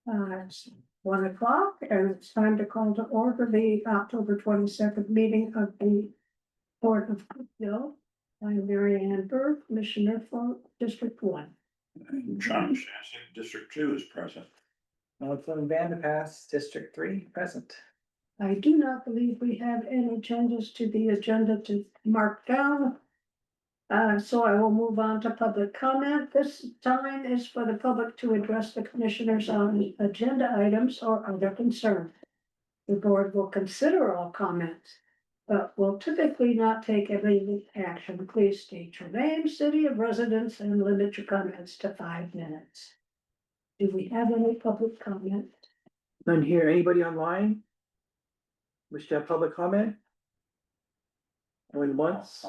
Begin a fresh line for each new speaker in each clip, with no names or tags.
It's 1 o'clock and it's time to call to order the October 22nd meeting of the Board of Appeal. I'm Mary Ann Burr, Commissioner for District 1.
And John Shasik, District 2 is present.
From Vanderpass, District 3, present.
I do not believe we have any changes to the agenda to mark down. So I will move on to public comment. This time is for the public to address the commissioners on agenda items or other concerns. The board will consider all comments, but will typically not take any action. Please state your name, city of residence, and limit your comments to 5 minutes. Do we have any public comment?
None here. Anybody online? Wish to have public comment? Going once,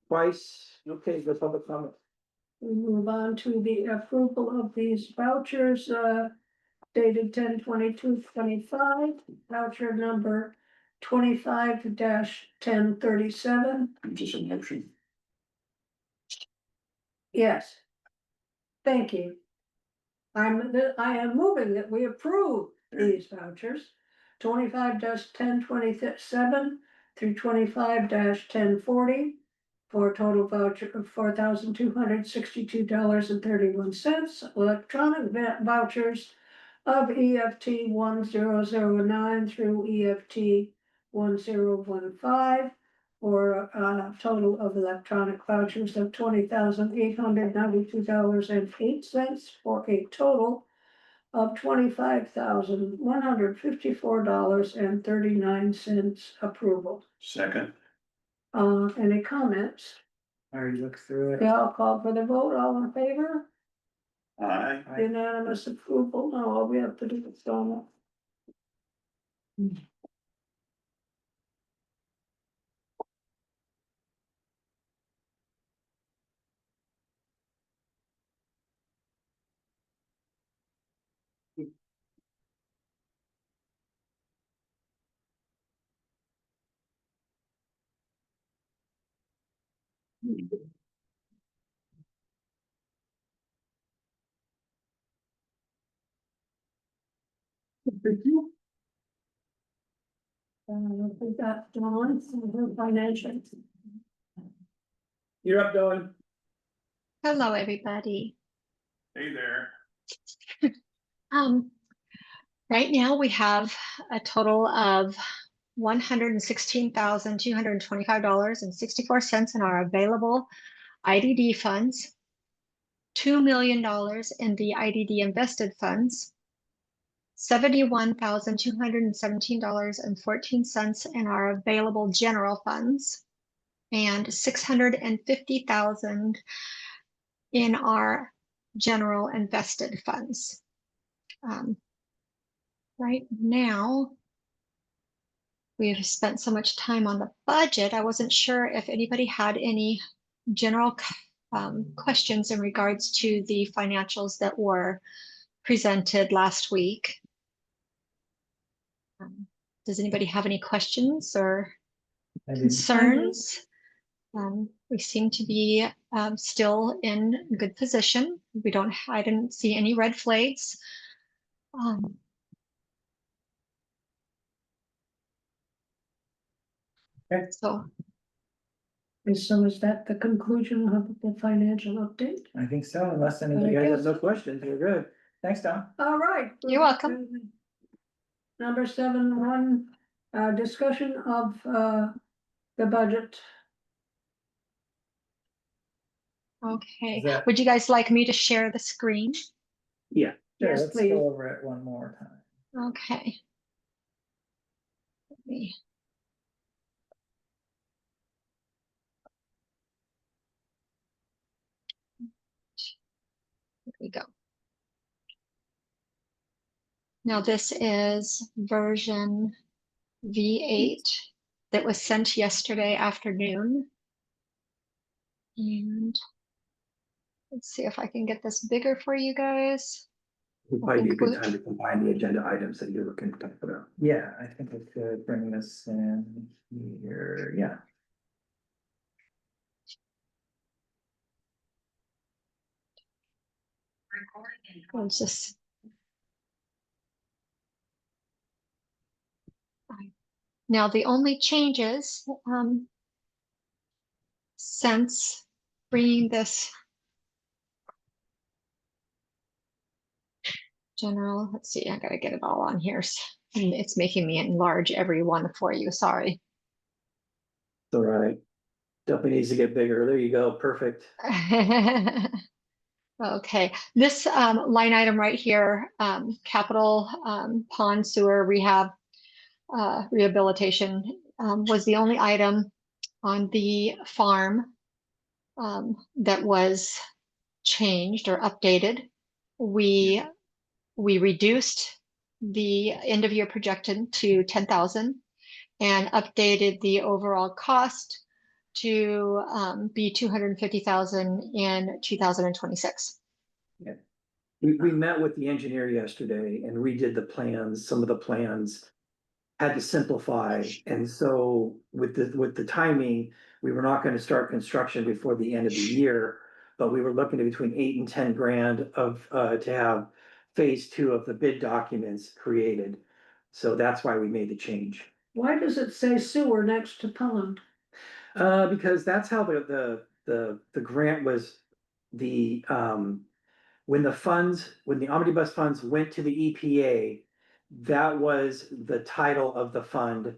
twice. Okay, the public comment.
We move on to the approval of these vouchers, dated 10/22/25, voucher number 25-1037.
Just a motion.
Yes. Thank you. I am moving that we approve these vouchers, 25-1027 through 25-1040. For a total voucher of $4,262.31, electronic vouchers of EFT 1009 through EFT 1015. For a total of electronic vouchers of $20,892.08, for a total of $25,154.39 approval.
Second.
Any comments?
I already looked through it.
Yeah, I'll call for the vote. All in favor?
Aye.
Aye.
Unanimous approval. Now all we have to do is Donna. We got Dawn, some of her financials.
You're up, Dawn.
Hello, everybody.
Hey there.
Right now we have a total of $116,225.64 in our available IDD funds, $2 million in the IDD invested funds, $71,217.14 in our available general funds, and $650,000 in our general invested funds. Right now, we've spent so much time on the budget. I wasn't sure if anybody had any general questions in regards to the financials that were presented last week. Does anybody have any questions or concerns? We seem to be still in good position. I didn't see any red flags.
Okay.
So
is that the conclusion of the financial update?
I think so, unless anybody has no questions, you're good. Thanks, Don.
All right.
You're welcome.
Number 7, discussion of the budget.
okay,
That-
would you guys like me to share the screen?
Yeah. Sure,
Yes,
let's
please.
go over it one more time.
Okay. Let me. There we go. Now this is version V8 that was sent yesterday afternoon. And let's see if I can get this bigger for you guys.
Would probably be a good
think
time to combine the agenda items that you're looking to talk about.
Yeah, I think I could bring this in here, yeah.
I'll just Now, the only changes, since bringing this general, let's see, I gotta get it all on here. And it's making me enlarge every one for you, sorry.
All right. Definitely needs to get bigger. There you go. Perfect.
Okay, this line item right here, capital pond sewer rehab rehabilitation was the only item on the farm that was changed or updated. We reduced the end of year projection to 10,000 and updated the overall cost to be 250,000 in 2026.
We met with the engineer yesterday and redid the plans. Some of the plans had to simplify. And so with the timing, we were not gonna start construction before the end of the year. But we were looking at between 8 and 10 grand of, to have phase 2 of the bid documents created. So that's why we made the change.
Why does it say sewer next to pond?
Because that's how the grant was, when the omnibus funds went to the EPA, that was the title of the fund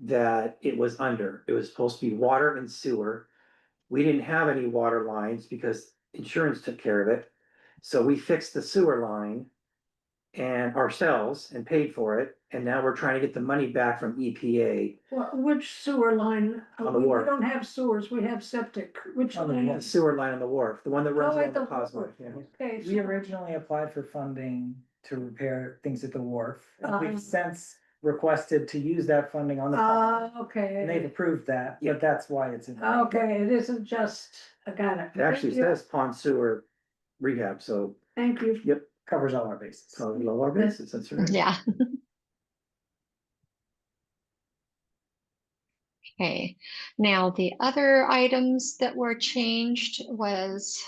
that it was under. It was supposed to be water and sewer. We didn't have any water lines because insurance took care of it. So we fixed the sewer line and ourselves and paid for it. And now we're trying to get the money back from EPA.
Which sewer line?
On the
We
wharf.
don't have sewers, we have septic. Which
The
line?
sewer line on the wharf, the one that runs
Oh,
along
at
the
the
causeway.
wharf.
Yeah.
Okay,
We
so,
originally applied for funding to repair things at the wharf. And
Uh-huh.
we've since requested to use that funding on the pond. And they've
okay,
approved that, but that's why it's in.
okay, it isn't just, I got it.
It actually
Thank you.
says pond sewer rehab, so
Thank you.
Covers all our bases.
probably all our bases, that's right.
Yeah. Okay, now the other items that were changed was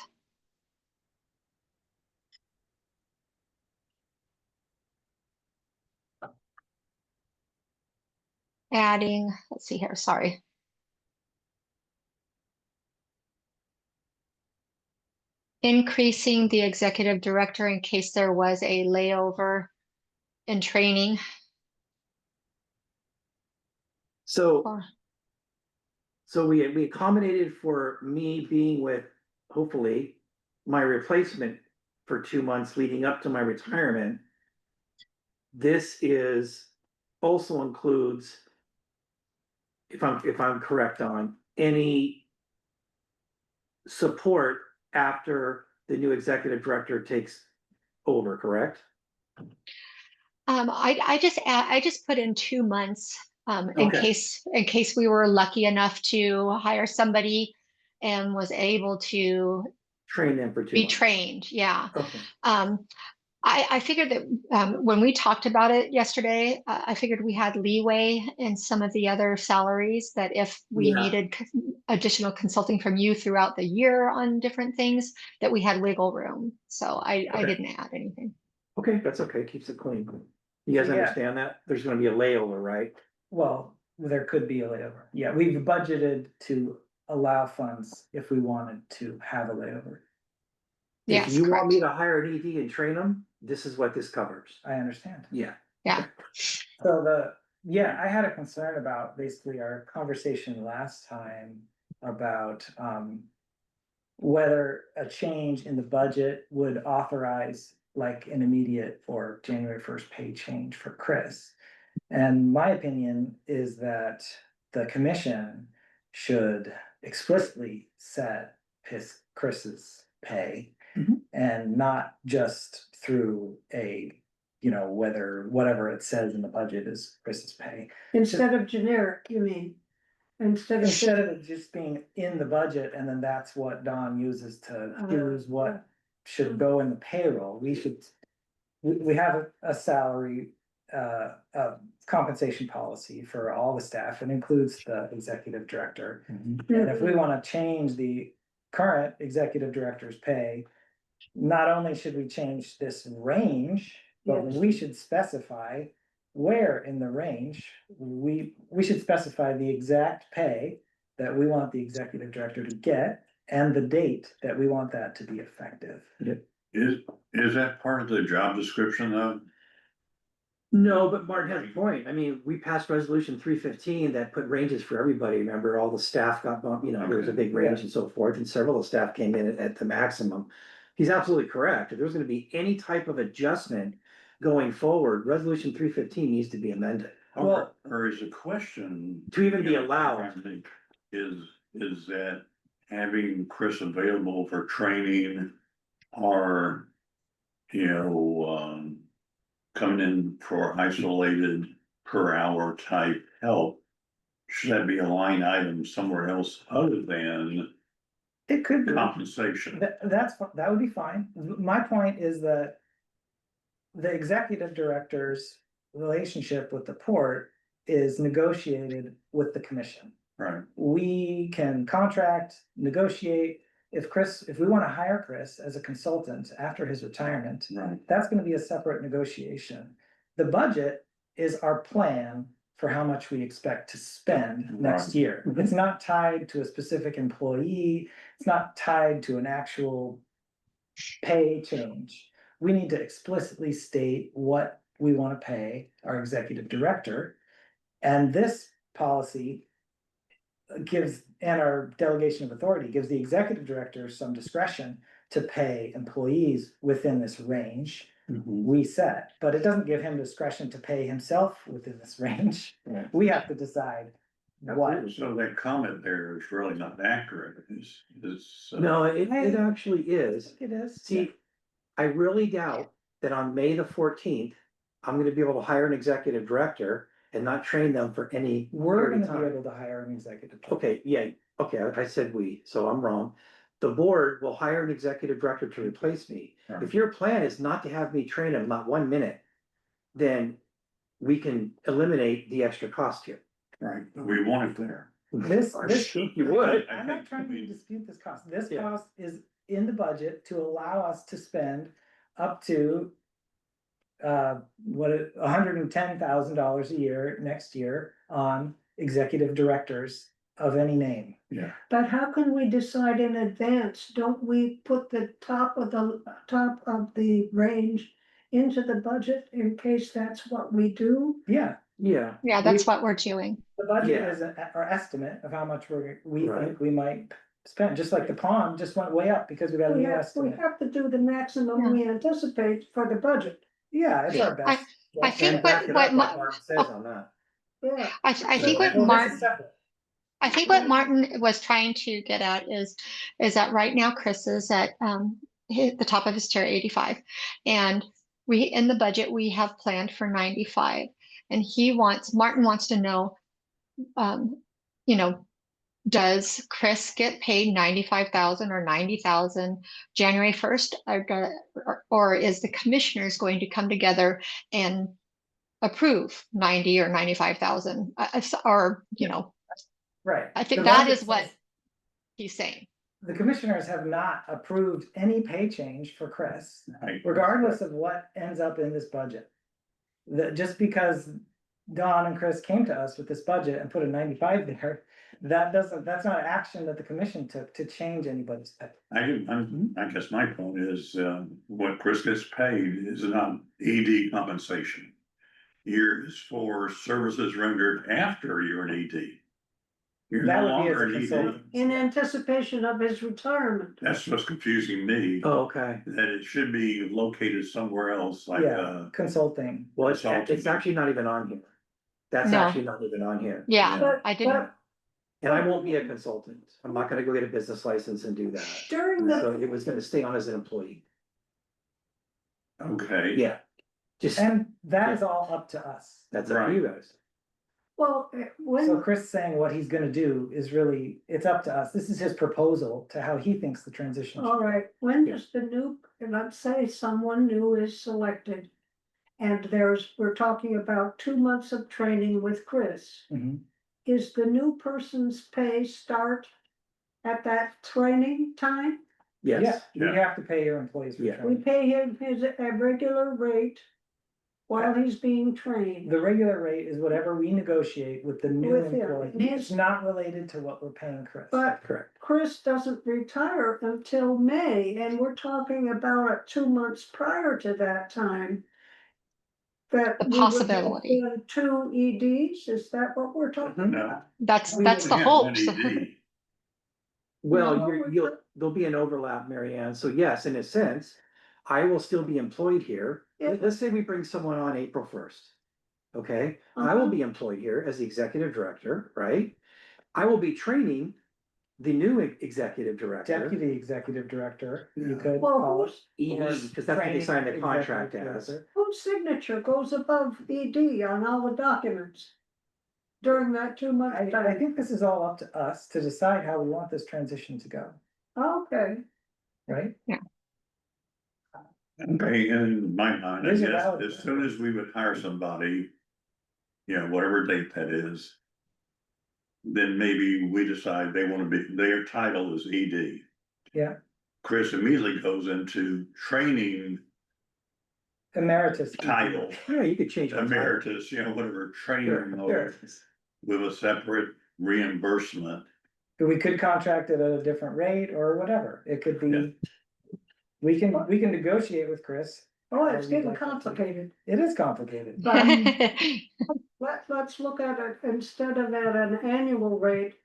adding, let's see here, sorry. Increasing the executive director in case there was a layover in training.
So,
Or-
so we accommodated for me being with, hopefully, my replacement for 2 months leading up to my retirement. This is, also includes, if I'm correct on, any support after the new executive director takes over, correct?
I just put in 2 months in
Okay.
case we were lucky enough to hire somebody and was able to
Train them for 2
be
months.
trained. Yeah.
Okay.
I figured that when we talked about it yesterday, I figured we had leeway in some of the other salaries, that if we
Yeah.
needed additional consulting from you throughout the year on different things, that we had wiggle room. So I
Okay.
didn't add anything.
Okay, that's okay, keeps it clean. You guys
Yeah.
understand that? There's gonna be a layover, right?
Well, there could be a layover. Yeah, we've budgeted to allow funds if we wanted to have a layover.
Yes,
If you want
correct.
me to hire an ED and train them, this is what this covers.
I understand.
Yeah.
Yeah.
So I had a concern about basically our conversation last time about whether a change in the budget would authorize like an immediate or January 1st pay change for Chris. And my opinion is that the commission should explicitly set Chris's pay.
Mhm.
And not just through whatever it says in the budget is Chris's pay.
Instead of generic, you mean? Instead of.
Instead of it just being in the budget and then that's what Don uses to choose what should go in the payroll, we have a salary, a compensation policy for all the staff and includes the executive director. And if we wanna change the current executive director's pay, not only should we change this range, but
Yes.
we should specify where in the range, we should specify the exact pay that we want the executive director to get and the date that we want that to be effective.
Is that part of the job description though?
No, but Martin has a point. I mean, we passed resolution 315 that put ranges for everybody. Remember, all the staff got bumped, there was a big range and so forth, and several of the staff came in at the maximum. He's absolutely correct. If there's gonna be any type of adjustment going forward, resolution 315 needs to be amended.
Well-
Or is the question?
To even be
you know,
allowed.
I think, is that having Chris available for training or, coming in for isolated per hour type help? Should that be a line item somewhere else other than
It could be.
compensation?
That would be fine. My point is that the executive director's relationship with the port is negotiated with the commission.
Right,
We can contract, negotiate. If we wanna hire Chris as a consultant after his retirement,
right.
that's gonna be a separate negotiation. The budget is our plan for how much we expect to spend next
Right.
year. It's not tied to a specific employee, it's not tied to an actual pay change. We need to explicitly state what we wanna pay our executive director. And this policy gives, and our delegation of authority gives the executive director some discretion to pay employees within this range we set, but it doesn't give him discretion to pay himself within this range.
Right.
We have to decide what.
So that comment there is really not accurate, is.
No, it actually is.
It is.
See, I really doubt that on May the 14th, I'm gonna be able to hire an executive director and not train them for any.
We're
period of
gonna be
time.
able to hire an executive. director.
Okay, yeah, okay, I said we, so I'm wrong. The board will hire an executive director to replace me.
Right.
If your plan is not to have me train him, not 1 minute, then we can eliminate the extra cost here.
Right, we want it there.
This,
You would.
I'm not trying to dispute this cost. This
Yeah.
cost is in the budget to allow us to spend up to $110,000 a year next year on executive directors of any name.
Yeah.
But how can we decide in advance? Don't we put the top of the range into the budget in case that's what we do?
Yeah,
Yeah,
Yeah, that's what we're doing.
the budget
Yeah.
is our estimate of how much we
Right.
think we might spend, just like the pond just went way up because we got a
We
new
have
estimate.
to do the maximum we anticipate for the budget.
Yeah, it's our best.
I think
and back it
what
up
Ma-
like Martin says on that.
Yeah.
I think what
Well, this is
Martin,
separate.
I think what Martin was trying to get at is that right now Chris is at the top of his chair, 85. And in the budget, we have planned for 95. And Martin wants to know, does Chris get paid 95,000 or 90,000 January 1st? Or is the commissioners going to come together and approve 90 or 95,000?
Right.
I think
The
that
budget
is what
says
he's saying.
the commissioners have not approved any pay change for Chris,
Right.
regardless of what ends up in this budget. Just because Don and Chris came to us with this budget and put a 95 there, that's not action that the commission took to change anybody's pay.
I guess my point is, what Chris gets paid is not ED compensation. Here is for services rendered after you're an ED. You're
That
no
would be as
longer
a
an ED.
consultant.
In anticipation of his retirement.
That's what's confusing me,
Oh, okay,
that it should be located somewhere else, like,
Yeah, consulting.
well, it's
Consulting.
actually not even on here. That's
No.
actually not even on here.
Yeah,
But-
I didn't.
but
And I won't be a consultant. I'm not gonna go get a business license and do that.
During the,
So it was gonna stay on as an employee.
okay.
Yeah. Just,
And that is all up to us.
that's up to you guys.
well,
So
when,
Chris saying what he's gonna do is really, it's up to us. This is his proposal to how he thinks the transition. should
all right, when does the new, let's say someone new is selected. And we're talking about 2 months of training with Chris.
Mhm.
Is the new person's pay start at that training time?
Yeah,
Yes,
you
Yeah.
have to pay your employees for
Yeah.
We
training.
pay him a regular rate while he's being trained.
The regular rate is whatever we negotiate with the new
With him.
employee. It's not related to what we're paying Chris.
But
Correct.
Chris doesn't retire until May, and we're talking about it 2 months prior to that time. That
The
we would have
possibility.
done 2 EDs, is that what we're talking
No.
about?
That's
We
the
only have
hope.
one ED.
Well,
No,
there'll be an overlap, Mary Ann. So yes, in a sense, I will still be employed here.
Yeah.
Let's say we bring someone on April first. Okay, I will
Uh-huh.
be employed here as the executive director, right? I will be training the new executive director.
Deputy executive director, you
Yeah.
could
Well,
call it.
whose,
ED, because that's what they signed the
Training
contract
executive
as.
director.
whose signature goes above ED on all the documents? During that 2 month
I
time?
think this is all up to us to decide how we want this transition to go,
Okay,
right?
Okay, in my mind, I
These are
guess,
valid.
as soon as we would hire somebody, you know, whatever date that is. Then maybe we decide they wanna be, their title is ED.
Yeah.
Chris immediately goes into training
Emeritus.
title,
Yeah, you could change my title.
emeritus, you know, whatever,
Sure,
training mode
sure.
with a separate reimbursement.
We could contract it at a different rate or whatever, it could
Yeah.
be. We can negotiate with Chris,
oh, it's
We'd
getting
like that to-
complicated.
it is complicated.
Let's look at it, instead of at an annual rate,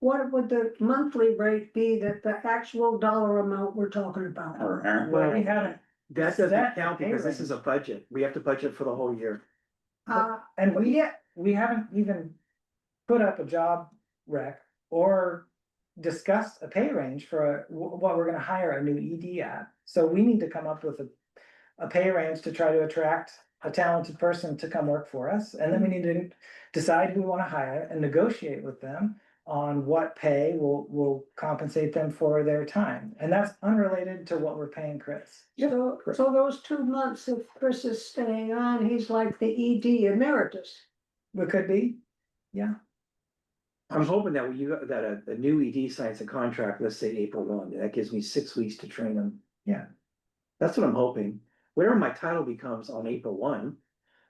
what would the monthly rate be that the actual dollar amount we're talking about?
Or our-
Well, we haven't,
That
Set
doesn't
the
count
pay
because this is a budget. We have to budget for the whole year.
and we,
Yeah,
we haven't even put up a job rec or discussed a pay range for what we're gonna hire a new ED at. So we need to come up with a pay range to try to attract a talented person to come work for us. And then we need to decide who we wanna hire and negotiate with them on what pay will compensate them for their time. And that's unrelated to what we're paying Chris.
so those 2 months, if Chris is staying on, he's like the ED emeritus.
It could be, yeah.
I'm hoping that a new ED signs a contract, let's say April 1, that gives me 6 weeks to train them.
Yeah.
That's what I'm hoping. Whatever my title becomes on April 1,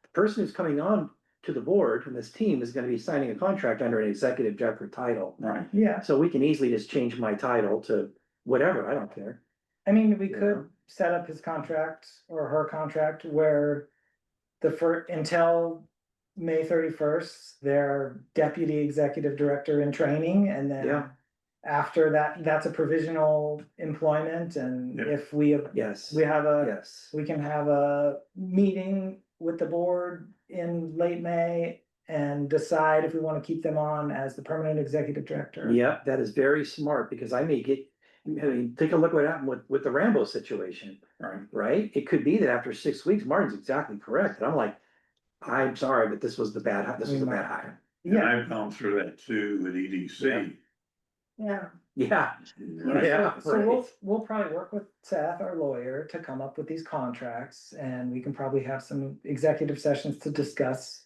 the person who's coming on to the board from this team is gonna be signing a contract under an executive director title.
Right,
Yeah,
So we can easily just change my title to whatever, I don't care.
I mean, we
Yeah.
could set up his contract or her contract where until May 31st, they're deputy executive director in training, and then
Yeah.
after that, that's a provisional employment, and
Yeah.
if we
Yes.
have
Yes.
we can have a meeting with the board in late May and decide if we wanna keep them on as the permanent executive director.
Yeah, that is very smart because I mean, take a look what happened with the Rambo situation,
right.
right? It could be that after 6 weeks, Martin's exactly correct. And I'm like, I'm sorry, but this was a bad hire.
And
Yeah,
I've gone through that too with EDC.
Yeah,
Yeah,
Right.
yeah.
so we'll probably work with Seth, our lawyer, to come up with these contracts, and we can probably have some executive sessions to discuss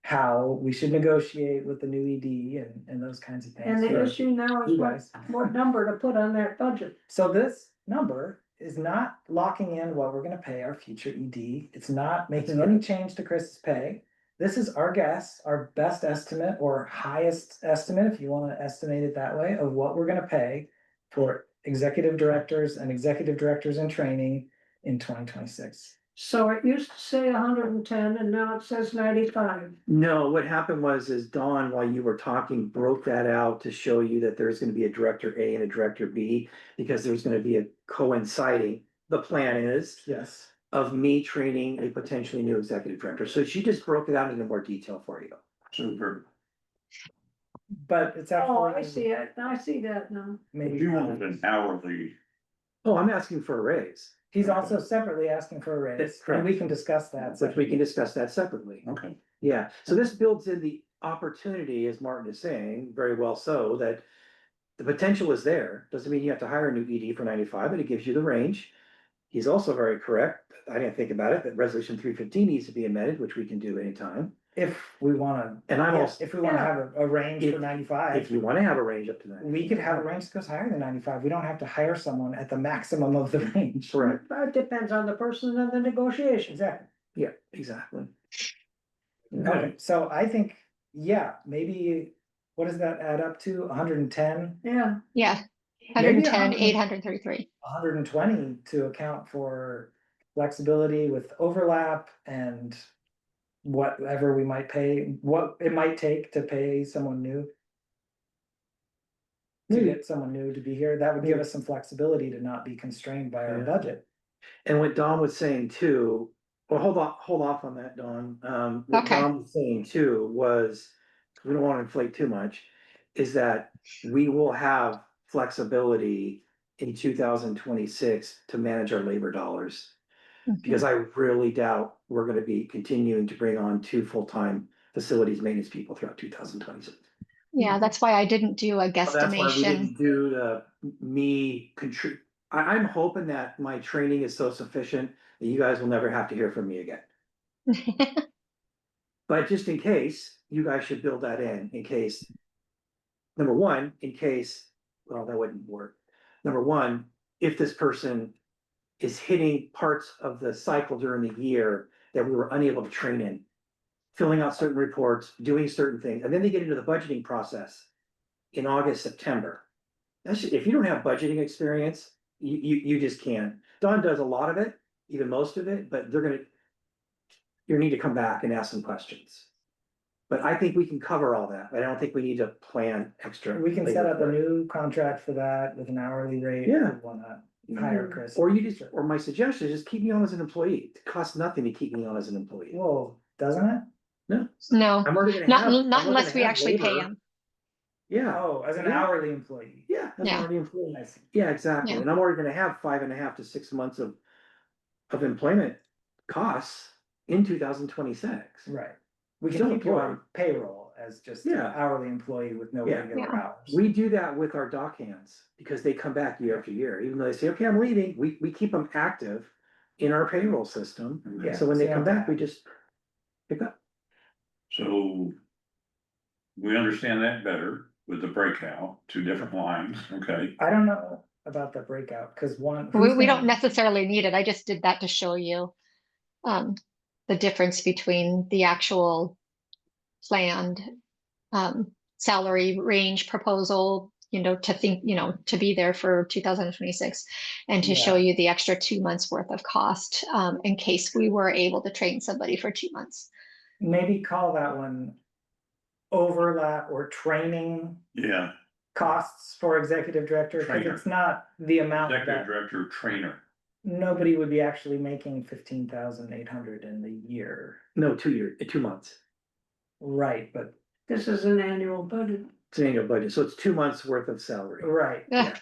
how we should negotiate with the new ED and those kinds of things.
and the
for
issue now
you
is
guys.
what number to put on that budget.
So this number is not locking in what we're gonna pay our future ED. It's not making any change to Chris's pay. This is our guess, our best estimate or highest estimate, if you wanna estimate it that way, of what we're gonna pay for executive directors and executive directors in training in 2026.
So it used to say 110 and now it says 95.
No, what happened is Dawn, while you were talking, broke that out to show you that there's gonna be a director A and a director B. Because there's gonna be a coinciding, the plan is,
Yes.
of me training a potentially new executive director. So she just broke it out into more detail for you.
Super.
But it's
Oh,
actually.
I see it, I see that now.
If
Maybe,
you wanted an hourly,
Oh, I'm asking for a raise,
he's also separately asking for a raise,
That's
and
correct.
we can discuss that.
which we can discuss that separately.
okay,
Yeah, so this builds in the opportunity, as Martin is saying, very well so, that the potential is there. Doesn't mean you have to hire a new ED for 95, but it gives you the range. He's also very correct. I didn't think about it, that resolution 315 needs to be amended, which we can do anytime.
If we wanna,
And I'm
yes,
also,
if we wanna
Yeah.
have a range for
if
95.
you wanna have a range up to that.
We could have a range that goes higher than 95, we don't have to hire someone at the maximum of the range.
Correct.
It depends on the person and the negotiations.
Exactly,
Yeah, exactly.
Okay, so I think, yeah, maybe, what does that add up to? 110,
Yeah,
Yeah,
Maybe
110,
100.
833.
120 to account for flexibility with overlap and whatever we might pay, what it might take to pay someone new. To
Maybe.
get someone new to be here, that would give us some flexibility to not be constrained by our
Yeah.
budget.
And what Don was saying too, well, hold off on that, Don. What
Okay.
Don was saying too was, we don't wanna inflate too much, is that we will have flexibility in 2026 to manage our labor dollars. Because I really doubt we're gonna be continuing to bring on 2 full-time facilities maintenance people throughout 2026.
Yeah, that's why I didn't do a
That's why we
guesstimation.
didn't do I'm hoping that my training is so sufficient that you guys will never have to hear from me again. But just in case, you guys should build that in case. Number one, in case, well, that wouldn't work. Number one, if this person is hitting parts of the cycle during the year that we were unable to train in. Filling out certain reports, doing certain things, and then they get into the budgeting process in August, September. If you don't have budgeting experience, you just can't. Don does a lot of it, even most of it, but you need to come back and ask some questions. But I think we can cover all that. I don't think we need to plan extra.
We can set
labor
up a
for it.
new contract for that with an hourly rate.
Yeah.
If we wanna hire Chris.
Or my suggestion is just keep me on as an employee. It costs nothing to keep me on as an employee.
Well, doesn't it?
No,
I'm already gonna
not,
have.
not
I'm
unless
gonna
we
have
actually pay
labor.
him.
Yeah,
Oh, as an
Yeah.
hourly employee.
yeah, as an
Yeah.
already employee.
I see.
Yeah, exactly.
Yeah.
And I'm already gonna have 5.5 to 6 months of employment costs in 2026.
Right. We
Still
can keep you
employed.
on payroll as just an
Yeah.
hourly employee with no
Yeah.
regular
Yeah.
hours.
We do that with our dock hands because they come back year after year, even though they say, okay, I'm leaving, we keep them active in our payroll system.
Yeah,
So when they
so
come
you don't
back, we
have-
just pick up.
So we understand that better with the breakout, 2 different lines, okay?
I don't know about the breakout, cause one.
We,
who's
we don't
gonna-
necessarily need it. I just did that to show you the difference between the actual planned salary range proposal, to think, to be there for 2026 and to show
Yeah.
you the extra 2 months worth of cost in case we were able to train somebody for 2 months.
Maybe call that one overlap or training
Yeah,
costs for executive director, cause
Trainer.
it's not the amount
executive
that
director, trainer.
nobody would be actually making 15,800 in the year.
No, 2 months.
Right, but,
this is an annual budget.
It's an annual budget, so it's 2 months worth of salary.
right,
Ugh.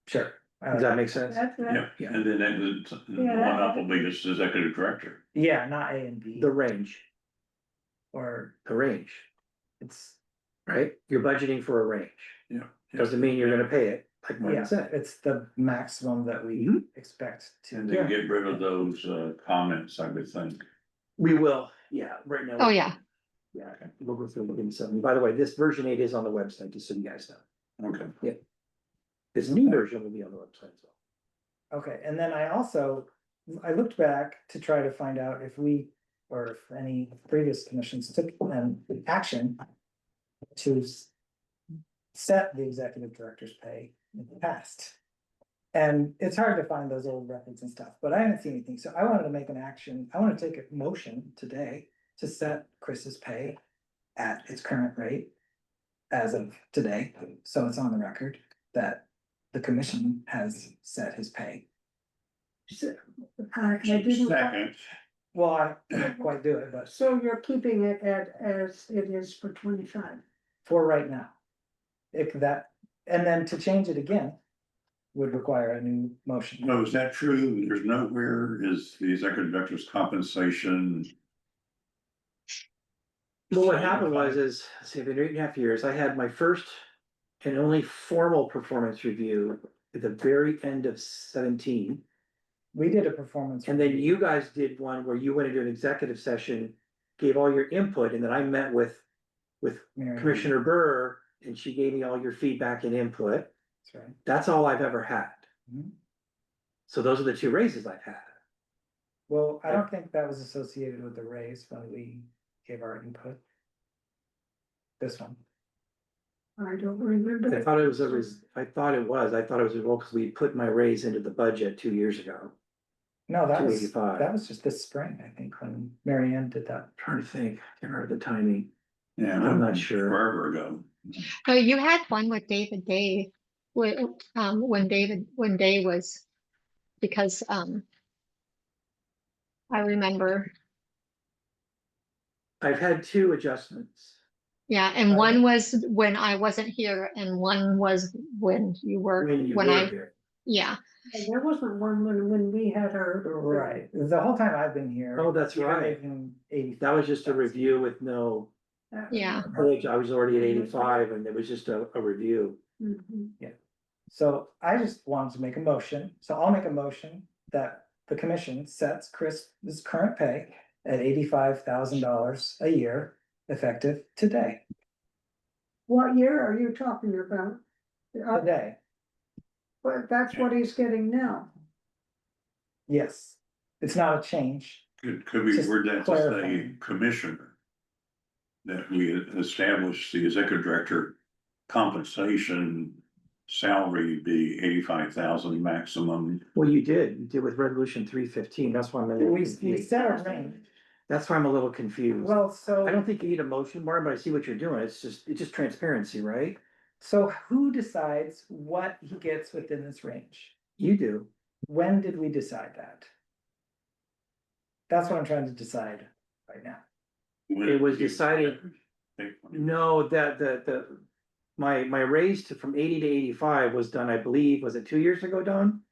sure.
Does that make sense?
That's
Yeah,
Yeah.
and then the
Yeah,
one up will be just executive director.
Yeah, not A and B,
The range,
or it's,
right? You're budgeting for a range.
Yeah.
Doesn't mean you're gonna pay it, like
yeah,
Martin said.
it's the maximum that we
Mhm.
expect
And
to.
then get rid of those comments, I would think.
We will, yeah, right now.
Oh, yeah.
Yeah, we'll go through looking at something. By the way, this version 8 is on the website, just so you guys know.
Okay.
This new version will be on the website as well.
Okay, and then I looked back to try to find out if we, or if any previous commissions took an action to set the executive director's pay in the past. And it's hard to find those old records and stuff, but I haven't seen anything, so I wanted to make an action, I want to take a motion today to set Chris's pay at its current rate as of today, so it's on the record that the commission has set his pay.
I didn't,
Second,
Well, I didn't quite do it, but
so you're keeping it as it is for 25.
for right now. If that, and then to change it again would require a new motion.
no, is that true? There's nowhere is the executive director's compensation.
Well, what happened was, let's see, been 8.5 years, I had my first and only formal performance review at the very end of 17.
We did a performance.
And then
review.
you guys did one where you went into an executive session, gave all your input, and then I met with
Mary Ann.
Commissioner Burr, and she gave me all your feedback and input.
That's right.
That's all I've ever had.
Mhm.
So those are the two raises I've had.
Well, I don't think that was associated with the raise when we gave our input. This one.
I don't remember.
I thought it was I thought it was a roll because we put my raise into the budget 2 years ago.
No, that was,
285.
that was just this spring, I think, when Mary Ann did that.
Trying to think, can't remember the timing.
Yeah.
I'm not sure.
Forever ago.
No, you had one with David Day, when Day was, because, I remember,
I've had two adjustments.
yeah, and one was when I wasn't here and one was when you were,
When you
when
were
I,
here.
yeah.
There wasn't one when we had our.
Right, the whole time I've been here.
Oh, that's
even
right.
making 80.
That was just a review with no,
Yeah.
I was already at 85 and it was just a review.
Mhm.
So I just wanted to make a motion, so I'll make a motion that the commission sets Chris's current pay at $85,000 a year, effective today,
What year are you talking about?
today,
But that's what he's getting now.
yes. It's not a change,
Could we
Just
word that to say
clarifying.
commissioner? That we establish the executive director compensation salary be 85,000 maximum.
Well, you did with resolution 315. That's why I'm a little
we
confused.
set a range,
That's why I'm a little confused.
well, so.
I don't think you need a motion, Martin, but I see what you're doing. It's just transparency, right?
So who decides what he gets within this range?
You do.
When did we decide that? That's what I'm trying to decide right now.
It was decided- No, my raise from 80 to 85 was done, I believe, was it 2 years ago, Don?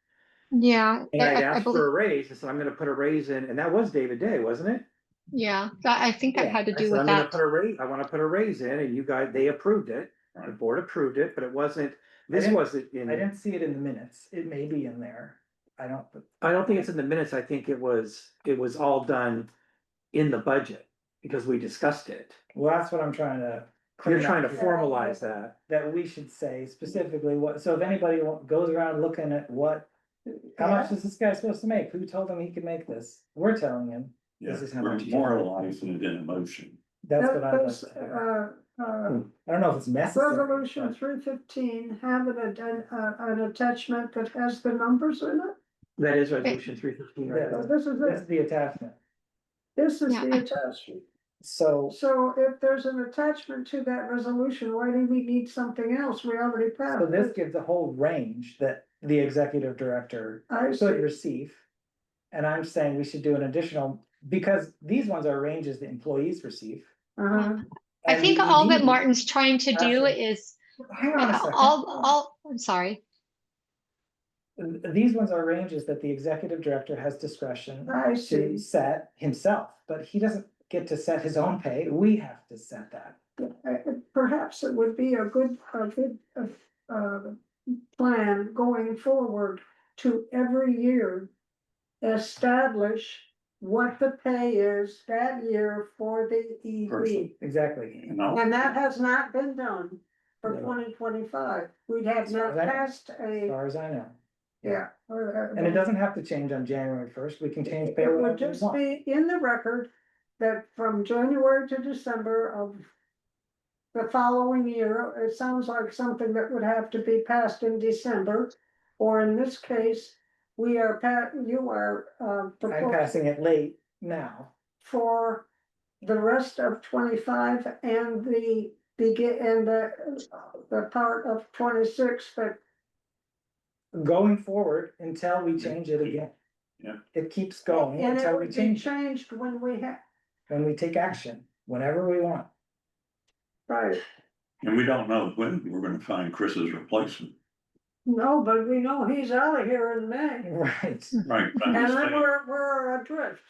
Yeah.
And I
I
asked
believe,
for a raise, I said, I'm gonna put a raise in, and that was David Day, wasn't it?
yeah, I think that
Yeah,
had to
I
do
said,
with
I'm gonna
that.
put a raise, I wanna put a raise in, and you guys, they approved it, the
Right.
board approved it, but it wasn't, this
didn't-
wasn't in.
I didn't see it in the minutes. It may be in there. I don't.
I don't think it's in the minutes, I think it was all done in the budget, because we discussed it.
Well, that's what I'm trying to.
You're
clean
trying to
up here.
formalize that.
That we should say specifically what, so if anybody goes around looking at what, how much is this guy supposed to make? Who told him he could make this? We're telling him,
Yeah,
This is how
we're
much you-
moralizing it in a motion.
that's what I
Those,
was. I
uh,
don't know if it's necessary.
resolution
but-
315 have an attachment that has the numbers in it.
That is resolution 315, right?
Yeah.
So this is
This is
it,
the attachment.
this is
Yeah.
the attachment.
So,
So if there's an attachment to that resolution, why do we need something else? We already passed.
so this
it.
gives the whole range that the executive director
I
should
see.
receive. And I'm saying we should do an additional, because these ones are ranges the employees receive.
Uh-huh.
I
and
think
the
all that
ED
Martin's trying to do
Actually,
is,
Hang on a second.
I'm sorry.
These ones are ranges that the executive director has discretion
I
to
see.
set himself, but he doesn't get to set his own pay. We have to set that.
Perhaps it would be a good plan going forward to every year establish what the pay is that year for the
Person.
ED.
Exactly.
And that has not been done for
No.
2025. We have not
That-
passed
As
a,
far as I know.
yeah.
And it doesn't have to change on January 1st. We can change
It
payroll.
would
whenever we
just
want.
be in the record that from January to December of the following year, it sounds like something that would have to be passed in December. Or in this case, you are
I'm
proposing
passing it late now.
for the rest of 25 and the part of 26 that.
Going forward until we change it again.
Yeah.
It keeps going
And it
until we
would be
change it,
changed when we have,
when we take action, whenever we want.
right,
And we don't know when we're gonna find Chris's replacement.
no, but we know he's out of here in May.
Right.
Right. but I'm
And
just
then
saying,
we're adrift,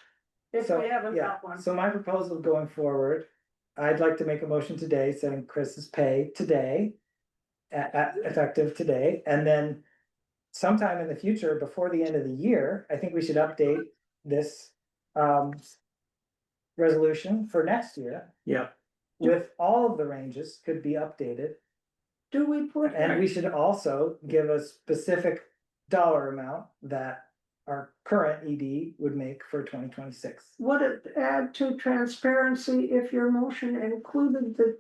if
So,
we haven't
yeah,
got one.
so my proposal going forward, I'd like to make a motion today, setting Chris's pay today. At effective today, and then sometime in the future, before the end of the year, I think we should update this. Resolution for next year
Yeah,
with all of the ranges could be updated.
do we put?
And we should also give a specific dollar amount that our current ED would make for 2026.
Would it add to transparency if your motion included the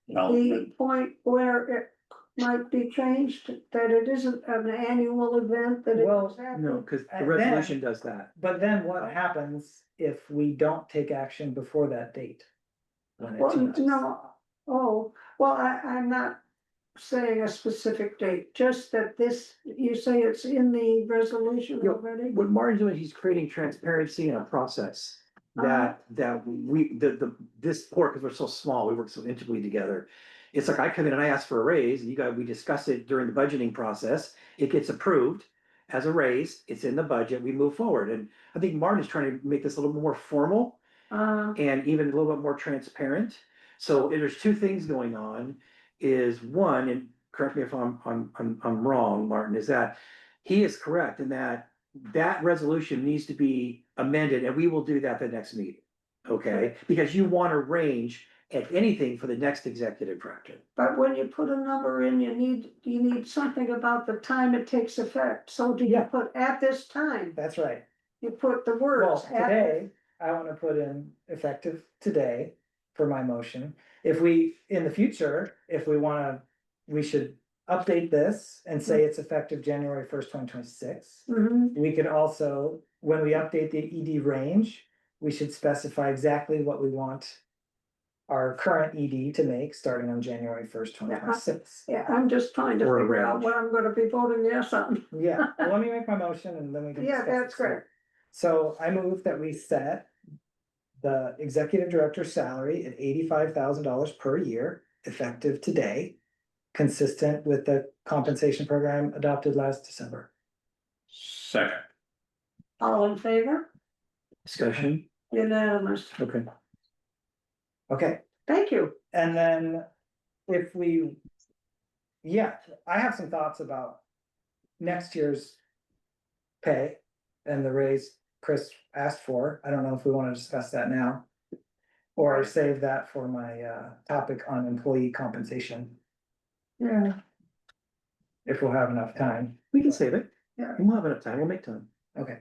Well,
point where it might be changed, that it isn't an annual event, that it
Well,
was happening?
No, because the
And
resolution does that.
But then what happens if we don't take action before that date? When it
Well,
changes?
no, I'm not saying a specific date, just that this, you say it's in the resolution
Yeah,
already?
What Martin's doing, he's creating transparency in a process that we, this board, because we're so small, we work so intimately together. It's like I come in and I ask for a raise, and we discuss it during the budgeting process, it gets approved as a raise, it's in the budget, we move forward, and I think Martin is trying to make this a little more formal and even a little bit more transparent. So there's two things going on, is one, and correct me if I'm wrong, Martin, is that he is correct in that that resolution needs to be amended, and we will do that the next meeting. Okay, because you want a range at anything for the next executive director.
But when you put a number in, you need something about the time it takes effect, so do you
Yeah.
put at this time,
That's right.
you put the
Well,
words. at
today, I wanna put in effective today for my motion. If we, in the future, if we wanna, we should update this and say it's effective January 1st, 2026.
Mhm.
We could also, when we update the ED range, we should specify exactly what we want our current ED to make, starting on January 1st, 2026.
Yeah, I'm just trying to
Or a
figure out
range.
what I'm gonna be voting yes on.
Yeah, well, let me make my motion and then we can.
Yeah,
discuss
that's
it.
great.
So I move that we set the executive director's salary at $85,000 per year, effective today, consistent with the compensation program adopted last December.
second,
All in favor?
Discussion,
Unanimous.
okay.
Okay,
Thank you.
and then if we, yeah, I have some thoughts about next year's pay and the raise Chris asked for. I don't know if we want to discuss that now. Or save that for my topic on employee compensation,
Yeah,
if we'll have enough time.
We can save it,
yeah.
we'll have enough time, we'll make time.
Okay,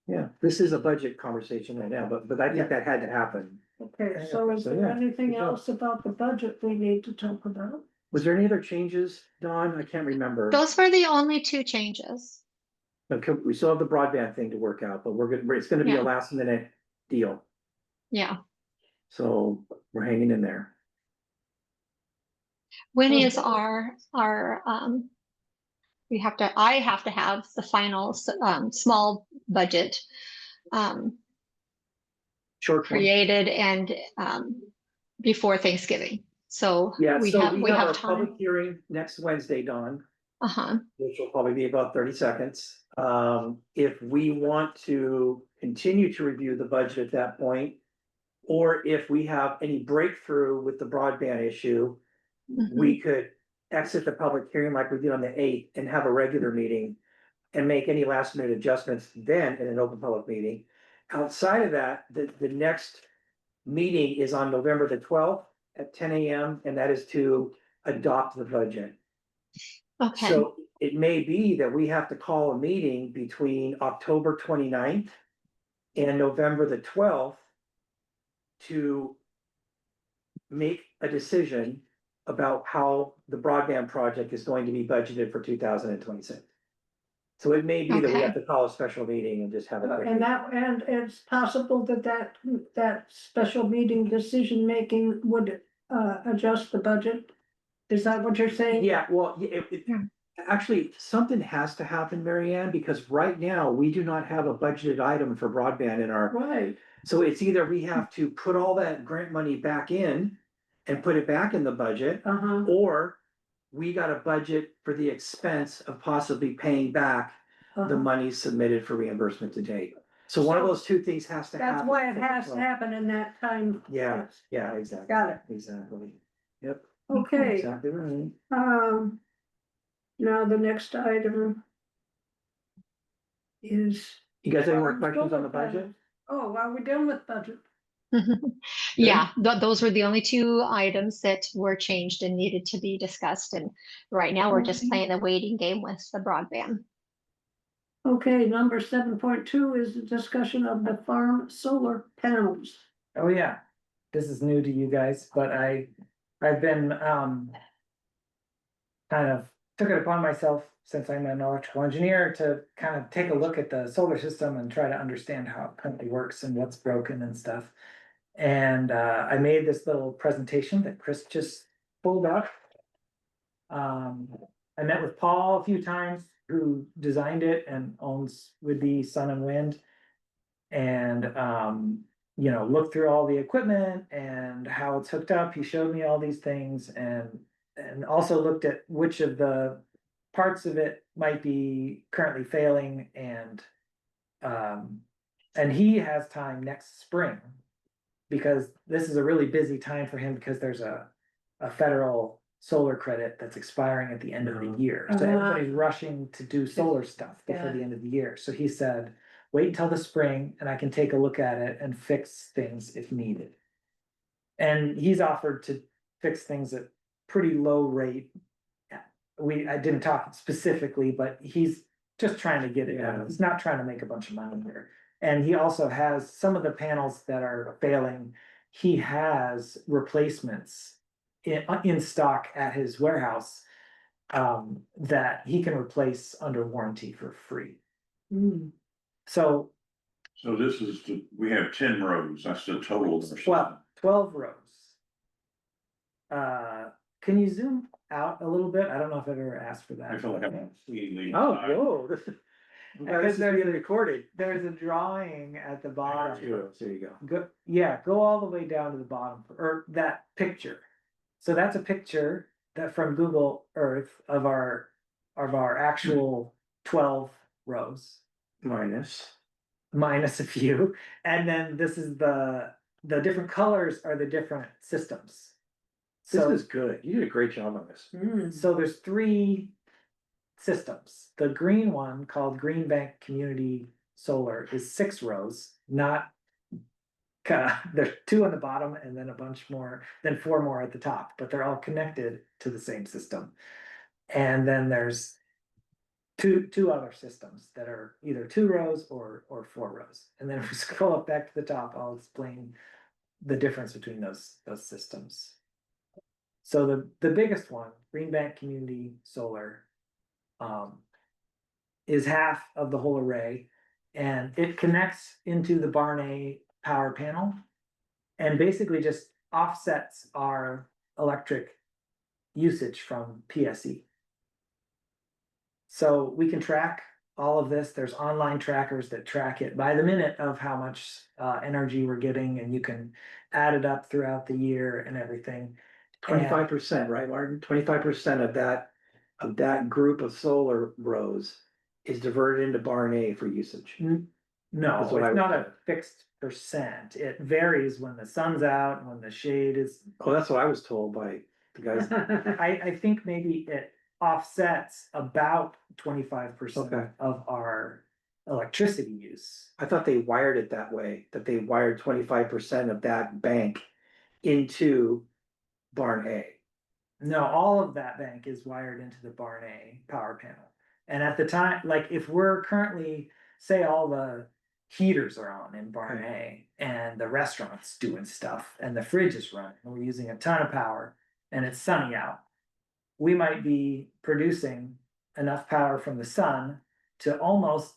Yeah, this is a budget conversation right now, but I think that had to happen.
Okay, so is
So,
there
yeah,
anything
good job.
else about the budget we need to talk about?
Was there any other changes, Dawn? I can't remember.
Those were the only two changes.
Okay, we still have the broadband thing to work out, but we're good, it's gonna be a
Yeah.
last minute deal,
Yeah.
so we're hanging in there.
When is
Okay.
I have to have the final small budget
Short term.
created and before Thanksgiving. So
Yeah,
we
so
have
we have our
time.
public hearing next Wednesday, Dawn,
Uh-huh.
which will probably be about 30 seconds. If we want to continue to review the budget at that point, or if we have any breakthrough with the broadband issue,
Mhm.
we could exit the public hearing like we did on the 8th and have a regular meeting and make any last minute adjustments then in an open public meeting. Outside of that, the next meeting is on November the 12th at 10 AM, and that is to adopt the budget.
Okay.
So it may be that we have to call a meeting between October 29th and November the 12th to make a decision about how the broadband project is going to be budgeted for 2026. So it may be that we have to call a special meeting and just have it.
And it's possible that special meeting decision making would adjust the budget? Is that what you're saying?
Yeah, well,
Yeah.
actually, something has to happen, Mary Ann, because right now, we do not have a budgeted item for broadband in our.
Right,
So it's either we have to put all that grant money back in and put it back in the budget, or we got a budget for the expense of possibly paying back the money submitted for reimbursement to date. So one of those two things has to happen.
That's why it has to happen in that time.
Yeah,
Yes.
yeah, exactly.
Got it.
Exactly. Yep.
Okay,
Exactly right.
now the next item is.
You guys have any more questions on the budget?
Oh, are we done with budget?
Yeah, those were the only two items that were changed and needed to be discussed. And right now we're just
Okay.
playing the waiting game with the broadband.
Okay, number 7.2 is the discussion of the farm solar panels.
Oh, yeah, this is new to you guys, but I've been, kind of took it upon myself, since I'm an electrical engineer, to kind of take a look at the solar system and try to understand how it currently works and what's broken and stuff. And I made this little presentation that Chris just pulled up. I met with Paul a few times, who designed it and owns Would-Be Sun and Wind. And you know, looked through all the equipment and how it's hooked up. He showed me all these things, and also looked at which of the parts of it might be currently failing, and he has time next spring, because this is a really busy time for him, because there's a federal solar credit that's expiring at the end of the year. So everybody's rushing to do solar stuff before the end of the year. So he said, wait until the spring and I can take a look at it and fix things if needed. And he's offered to fix things at pretty low rate. I didn't talk specifically, but he's just trying to get it done. He's not trying to make a bunch of money here. And he also has some of the panels that are failing. He has replacements in stock at his warehouse, that he can replace under warranty for free.
Hmm.
So,
So this is, we have 10 rows, that's the total.
well, 12 rows. Can you zoom out a little bit? I don't know if I've ever asked for that.
I feel like I'm seeing the.
Oh, whoa. I'm glad this is being recorded.
There's a drawing at the bottom.
There you go.
Go all the way down to the bottom, or that picture. So that's a picture that from Google Earth of our actual 12 rows, minus a few. And then this is the different colors are the different systems.
This
So,
is good. You did a great job on this.
so there's 3 systems. The green one, called Green Bank Community Solar, is 6 rows, not there's 2 on the bottom and then a bunch more, then 4 more at the top, but they're all connected to the same system. And then there's two other systems that are either 2 rows or 4 rows. And then if we scroll up back to the top, I'll explain the difference between those systems. So the biggest one, Green Bank Community Solar, is half of the whole array, and it connects into the Barney power panel and basically just offsets our electric usage from PSE. So we can track all of this. There's online trackers that track it by the minute of how much energy we're getting, and you can add it up throughout the year and everything.
25%, right, Martin? 25% of that group of solar rows is diverted into Barn A for usage.
No,
That's what I
it's
was
not
told.
a fixed percent. It varies when the sun's out, when the shade is.
Oh, that's what I was told by the guys.
I think maybe it offsets about 25%
Okay.
of our electricity use.
I thought they wired it that way, that they wired 25% of that bank into Barn A.
No, all of that bank is wired into the Barn A power panel. And at the time, like if we're currently, say all the heaters are on in Barn A and the restaurant's doing stuff and the fridge is running and we're using a ton of power and it's sunny out, we might be producing enough power from the sun to almost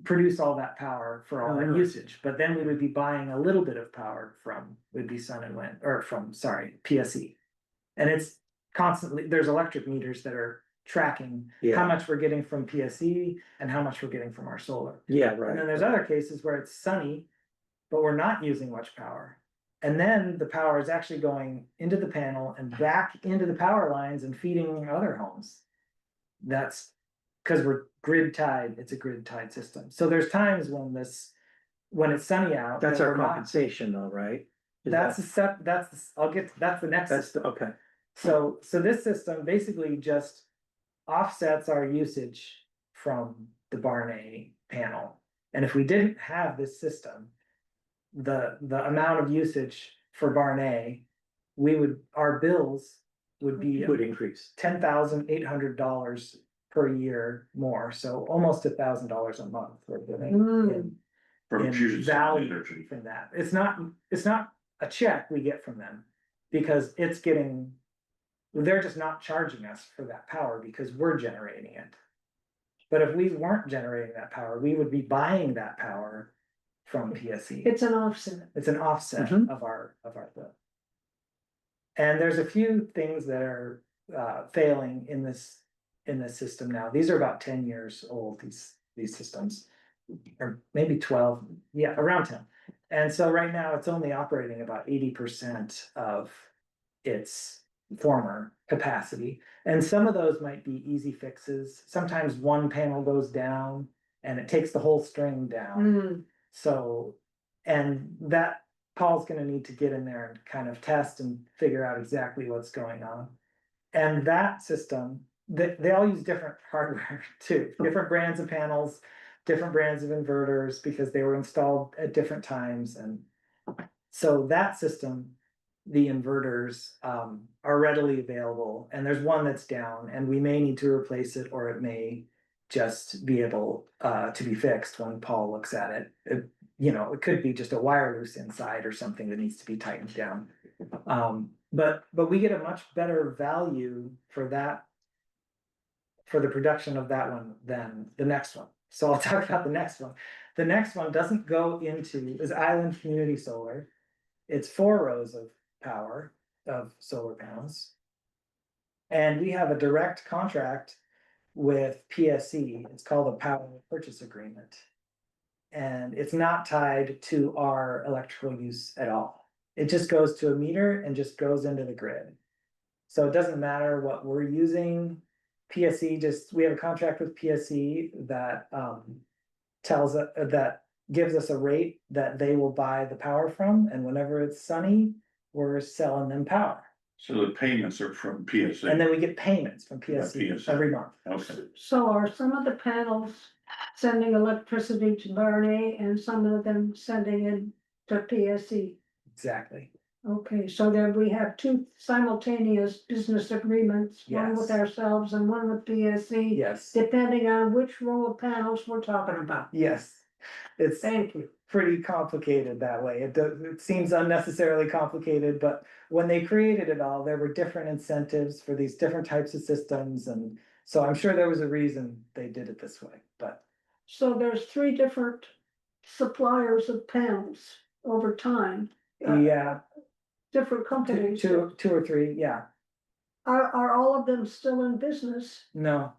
produce all that power for all that usage. But then we would be buying a little bit of power from Would-Be Sun and Wind, or from, sorry, PSE. And it's constantly, there's electric meters that are tracking how much we're getting from PSE and how much we're getting from our solar.
Yeah,
And
right.
then there's other cases where it's sunny, but we're not using much power. And then the power is actually going into the panel and back into the power lines and feeding other homes. That's because we're grid tied. It's a grid tied system. So there's times when it's sunny out.
That's
that
our
we're not-
compensation though, right? Is
That's
that-
that's the next.
That's the, okay.
So this system basically just offsets our usage from the Barn A panel. And if we didn't have this system, the amount of usage for Barn A, our bills would be
Would increase.
$10,800 per year more, so almost $1,000 a month. we're getting in-
From
in
Puget Sound
value
Energy.
from that. It's not a check we get from them, because they're just not charging us for that power because we're generating it. But if we weren't generating that power, we would be buying that power from PSE.
It's an offset.
It's an offset
Mhm.
of our bill. And there's a few things that are failing in this system now. These are about 10 years old, these systems. Or maybe 12, yeah, around 10. And so right now it's only operating about 80% of its former capacity. And some of those might be easy fixes. Sometimes one panel goes down and it takes the whole string down.
Mm,
So, and that Paul's gonna need to get in there and kind of test and figure out exactly what's going on. And that system, they all use different hardware too, different brands of panels, different brands of inverters, because they were installed at different times. And so that system, the inverters are readily available, and there's one that's down, and we may need to replace it, or it may just be able to be fixed when Paul looks at it. It could be just a wire loose inside or something that needs to be tightened down. But we get a much better value for that, for the production of that one than the next one. So I'll talk about the next one. The next one doesn't go into, is Island Community Solar. It's 4 rows of power of solar panels. And we have a direct contract with PSE. It's called a power purchase agreement. And it's not tied to our electrical use at all. It just goes to a meter and just goes into the grid. So it doesn't matter what we're using. We have a contract with PSE that tells us that gives us a rate that they will buy the power from, and whenever it's sunny, we're selling them power.
So the payments are from PSC.
And then we get payments from PSE
PSE.
every month.
Okay,
so are some of the panels sending electricity to Barney and some of them sending it to PSE?
Exactly.
Okay, so then we have two simultaneous business agreements, one with
Yes.
ourselves and one with PSE.
Yes,
Depending on which row of panels we're talking about.
yes. It's
Thank you.
pretty complicated that way. It seems unnecessarily complicated, but when they created it all, there were different incentives for these different types of systems. And so I'm sure there was a reason they did it this way, but
So there's 3 different suppliers of panels over time.
yeah,
Different companies.
two or three, yeah,
Are all of them still in business?
no.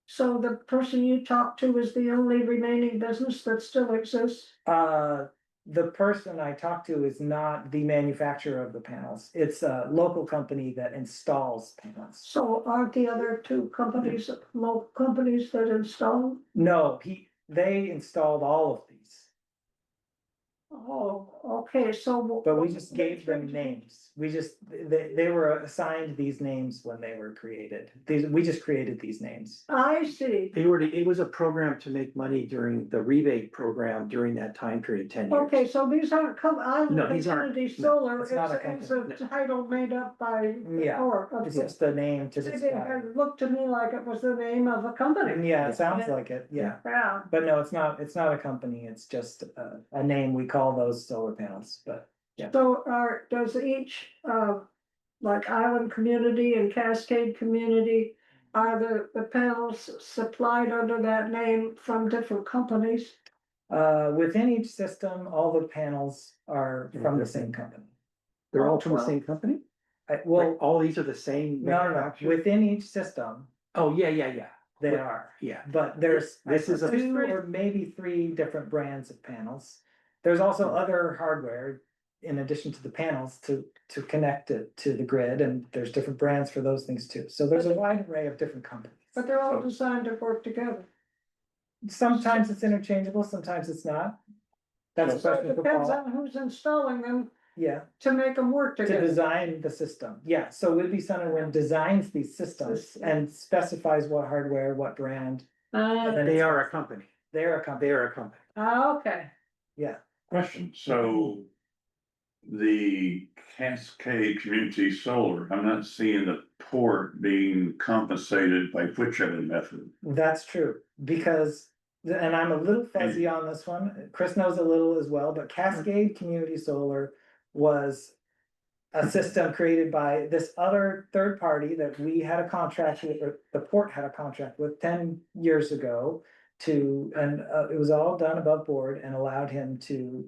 So the person you talked to is the only remaining business that still exists?
The person I talked to is not the manufacturer of the panels. It's a local company that installs panels.
So aren't the other 2 companies, local companies that install?
No, they installed all of these,
Oh, okay, so.
but we just gave them names. They were assigned these names when they were created. We just created these names.
I see.
It was a program to make money during the rebate program during that time period, 10 years.
Okay, so these aren't
No, these aren't.
Community
No,
Solar,
it's not a
it's a
company.
title made up by. the
Yeah,
Corp of
It's just the name to
See,
describe.
It looked to me like it was the name of a company.
Yeah, it sounds like it, yeah.
Yeah,
But no, it's not a company. It's just a name we call those solar panels, but
so does each, like Island Community and Cascade Community, are the panels supplied under that name from different companies?
within each system, all the panels are from the same company.
They're all from the same company?
Well,
Like, all these are the same
no,
manufacturer?
within each system,
Oh, yeah,
they
With-
are.
yeah.
But there's
This is a-
2 or maybe 3 different brands of panels. There's also other hardware in addition to the panels to connect it to the grid, and there's different brands for those things too. So there's a wide array of different companies.
But they're all designed to work together.
Sometimes it's interchangeable, sometimes it's not. That's a
So
question
it
for
depends
Paul.
on who's installing them
Yeah,
to make them work
to
together.
design the system. Yeah, so Whitby Sunderland designs these systems and specifies what hardware, what brand.
Uh,
then
They
it's-
are a company.
They're a company.
They are a company.
okay,
Yeah,
Question, so. The Cascade Community Solar, I'm not seeing the port being compensated by whichever method.
That's true, because, and I'm a little fuzzy on this one, Chris knows a little as well, but Cascade Community Solar was. A system created by this other third party that we had a contract with, or the port had a contract with 10 years ago. And it was all done above board and allowed him to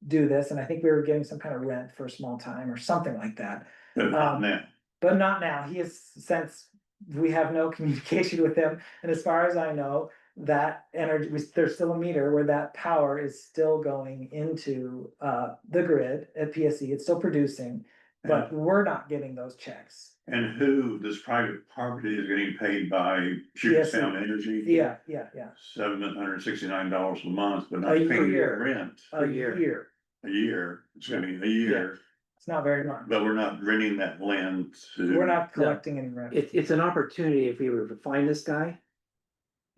do this, and I think we were getting some kind of rent for a small time or something like that.
But not now.
But not now, he has since, we have no communication with him, and as far as I know, that energy, there's still a meter where that power is still going into the grid at PSE, it's still producing. But we're not getting those checks.
And who, this private property is getting paid by Puget
Yes.
Sound Energy?
Yeah.
$769 a month, but not
A
paying
year.
rent.
A
year.
year,
A year, it's gonna be a year,
it's not very much,
but we're not renting that land to.
we're not collecting any rent.
It's an opportunity if we were to find this guy.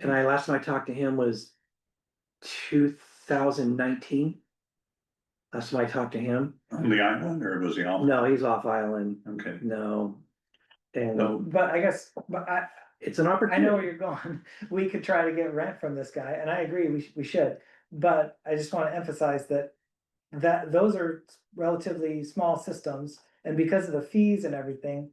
And last time I talked to him was 2019. Last time I talked to him.
On the island, or was he off?
No, he's off island.
Okay,
No. And
no,
But I guess,
it's an
I
opportunity.
know where you're going, we could try to get rent from this guy, and I agree, we should, but I just wanna emphasize that. Those are relatively small systems, and because of the fees and everything.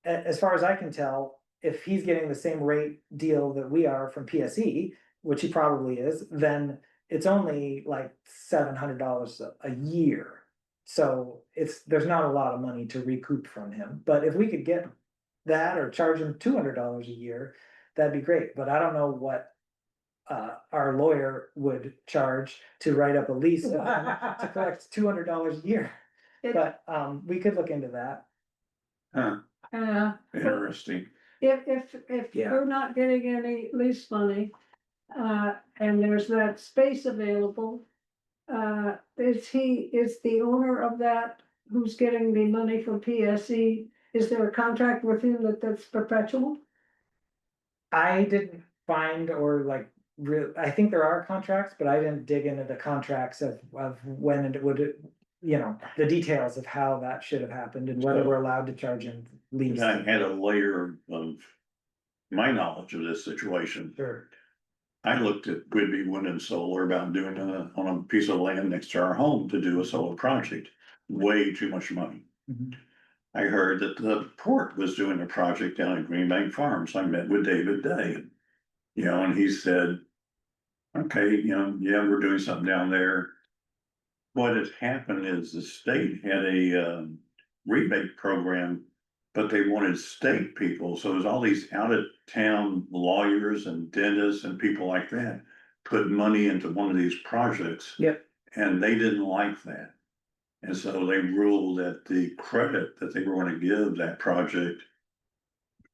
As far as I can tell, if he's getting the same rate deal that we are from PSE, which he probably is, then it's only like $700 a year. So there's not a lot of money to recoup from him, but if we could get that or charge him $200 a year, that'd be great, but I don't know what. Our lawyer would charge to write up a lease to collect $200 a year,
It-
but we could look into that.
huh, interesting.
If
Yeah.
we're not getting any lease money, and there's that space available. Is the owner of that who's getting the money from PSE, is there a contract with him that's perpetual?
I didn't find or like, I think there are contracts, but I didn't dig into the contracts of when it would, the details of how that should have happened and whether we're allowed to charge him lease.
I had a layer of my knowledge of this situation.
Sure.
I looked at Whidbey Wind and Solar about doing on a piece of land next to our home to do a solar project. Way too much money.
Mhm.
I heard that the port was doing a project down at Green Bank Farms. I met with David Day. And he said, okay, yeah, we're doing something down there. What has happened is the state had a rebate program, but they wanted state people. So there's all these out of town lawyers and dentists and people like that put money into one of these projects.
Yep.
And they didn't like that. And so they ruled that the credit that they were gonna give that project,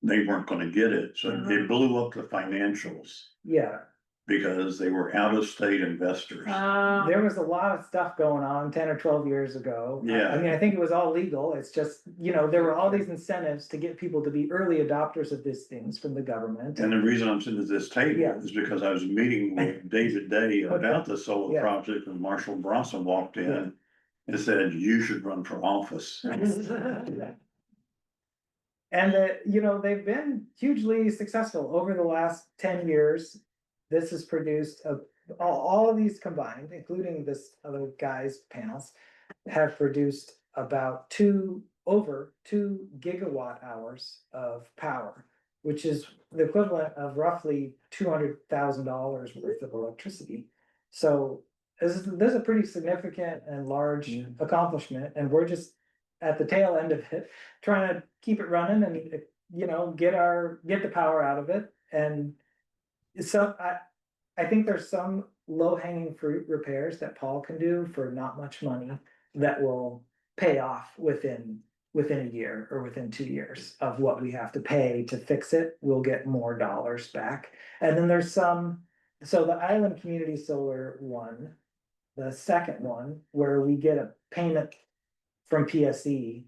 they weren't gonna get it. So it blew up the financials
Yeah,
because they were out of state investors.
there was a lot of stuff going on 10 or 12 years ago.
Yeah.
I mean, I think it was all legal, it's just, there were all these incentives to get people to be early adopters of these things from the government.
And the reason I'm sitting at this table
Yeah.
is because I was meeting with David Day about the solar
Yeah.
project, and Marshall Bronson walked
Yeah.
in and said, you should run for office.
And they've been hugely successful over the last 10 years. This has produced all of these combined, including this other guy's panels, have produced about over 2 gigawatt hours of power, which is the equivalent of roughly $200,000 worth of electricity. So this is a pretty significant and large
Yeah.
accomplishment, and we're just at the tail end of it, trying to keep it running and, get the power out of it. And so I think there's some low hanging fruit repairs that Paul can do for not much money that will pay off within a year or within 2 years of what we have to pay to fix it. We'll get more dollars back. And then there's so the Island Community Solar one, the second one, where we get a payment from PSE,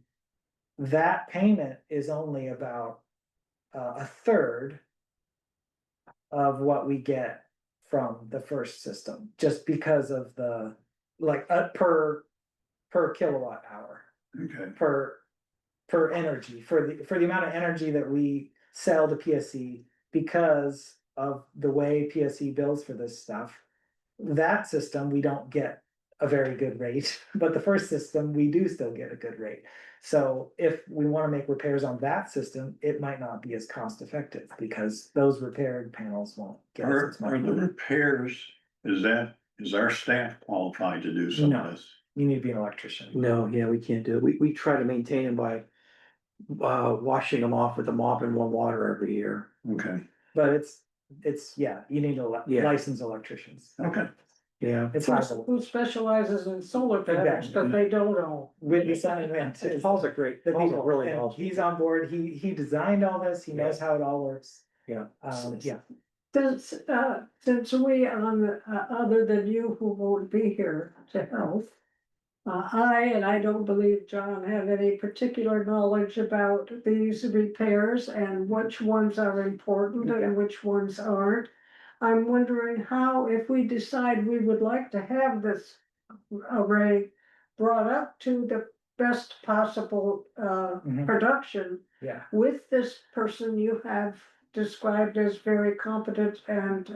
that payment is only about a third of what we get from the first system, just because of the like, per kilowatt hour,
Okay,
per energy, for the amount of energy that we sell to PSC because of the way PSC bills for this stuff. That system, we don't get a very good rate, but the first system, we do still get a good rate. So if we wanna make repairs on that system, it might not be as cost effective, because those repaired panels won't get us as
are the
much.
repairs, is our staff qualified to do some of
No.
this?
You need to be an electrician.
No, yeah, we can't do it. We try to maintain them by washing them off with a mop and warm water every year.
Okay,
But yeah, you need
Yeah.
licensed electricians.
okay.
Yeah.
It's hard
Who specializes in solar panels, but they don't know.
with the sun and wind.
Paul's a great,
The
Paul's a
people,
really
and
knowledgeable.
he's on board, he designed all this, he knows how it all works.
Yeah.
Yeah,
Since we, other than you who won't be here to help. And I don't believe John have any particular knowledge about these repairs and which ones are important and which ones aren't. I'm wondering how, if we decide we would like to have this array brought up to the best possible,
Mhm.
production.
yeah.
With this person you have described as very competent and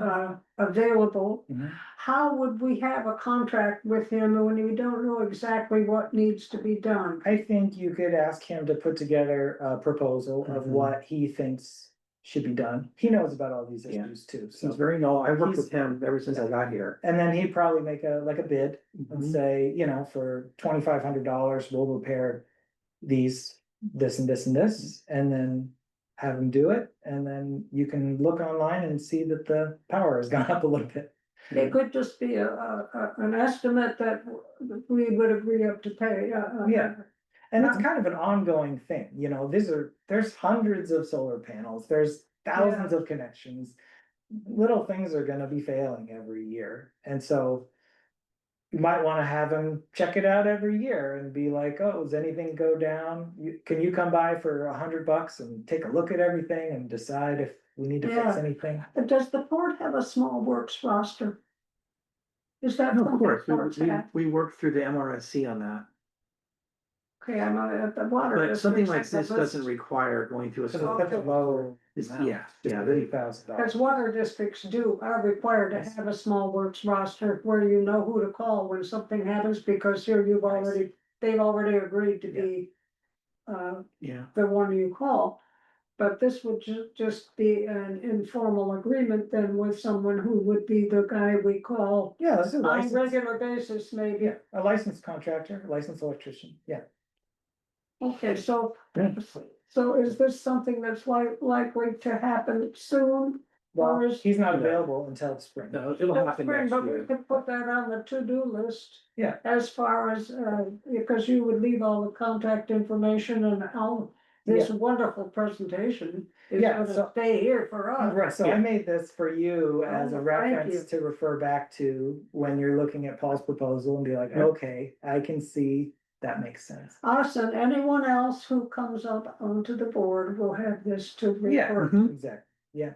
available.
Mhm.
How would we have a contract with him when we don't know exactly what needs to be done?
I think you could ask him to put together a proposal of
Mhm.
what he thinks should be done. He knows about all these
Yeah.
issues too,
He's
so.
very knowledgeable. I worked
He's-
with him ever since I got here.
And then he'd probably make a bid and
Mhm.
say, for $2,500, we'll repair these, this and this and this, and then have him do it, and then you can look online and see that the power has gone up a little bit.
It could just be an estimate that we would agree up to pay.
Yeah. And it's kind of an ongoing thing, there's hundreds of solar panels, there's thousands of connections. Little things are gonna be failing every year, and so. You might wanna have them check it out every year and be like, oh, does anything go down? Can you come by for $100 and take a look at everything and decide if we need to fix
Yeah.
anything?
Does the port have a small works roster? Is that?
No, of
something
course,
ports have?
we worked through the MRSC on that.
Okay, I'm at the water.
But something like
districts,
this doesn't require going through a.
Cause it's such a low.
Yeah, yeah,
Because water districts are required to have a small works roster where you know who to call when something happens, because here they've already agreed to be.
yeah.
The one you call. But this would just be an informal agreement then with someone who would be the guy we call
Yeah, this is a
on a
licensed,
regular basis, maybe.
yeah, a licensed contractor, a licensed electrician, yeah.
Okay, so.
Yeah.
So is this something that's likely to happen soon?
Well,
Or is-
he's not available until spring.
No, it'll happen
Spring,
next
but we
year.
could put that on the to-do list.
Yeah.
As far as, because you would leave all the contact information and all this wonderful presentation is
Yeah,
gonna
so-
stay here for us.
Right, so I made this for you as
Oh,
a
thank
reference
you.
to refer back to when you're looking at Paul's proposal and be like,
Yeah.
okay, I can see that makes sense.
Us and anyone else who comes up onto the board will have this to
Yeah,
refer.
Mhm.
exactly, yeah.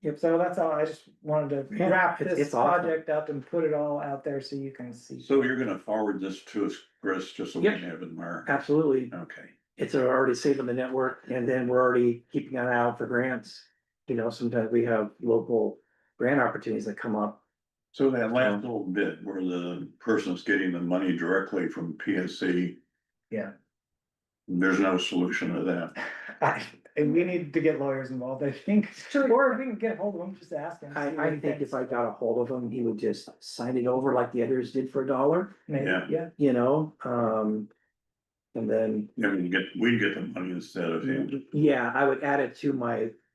Yep, so that's all, I just wanted to
Yeah,
wrap
it's
this
awesome.
project up and put it all out there so you can see.
So you're gonna forward this to us, Chris, just so we
Yep.
have it in our,
Absolutely.
okay.
It's already saved on the network, and then we're already keeping an eye out for grants. Sometimes we have local grant opportunities that come up.
So that last little bit where the person's getting the money directly from PSC.
Yeah.
There's no solution to that.
And we need to get lawyers involved, I think, or if we can get hold of them, just ask them. see what
I
he
think
thinks.
if I got a hold of him, he would just sign it over like the others did for $1,
Maybe,
Yeah.
yeah,
and then.
We'd get the money instead of him.
Yeah, I would add it to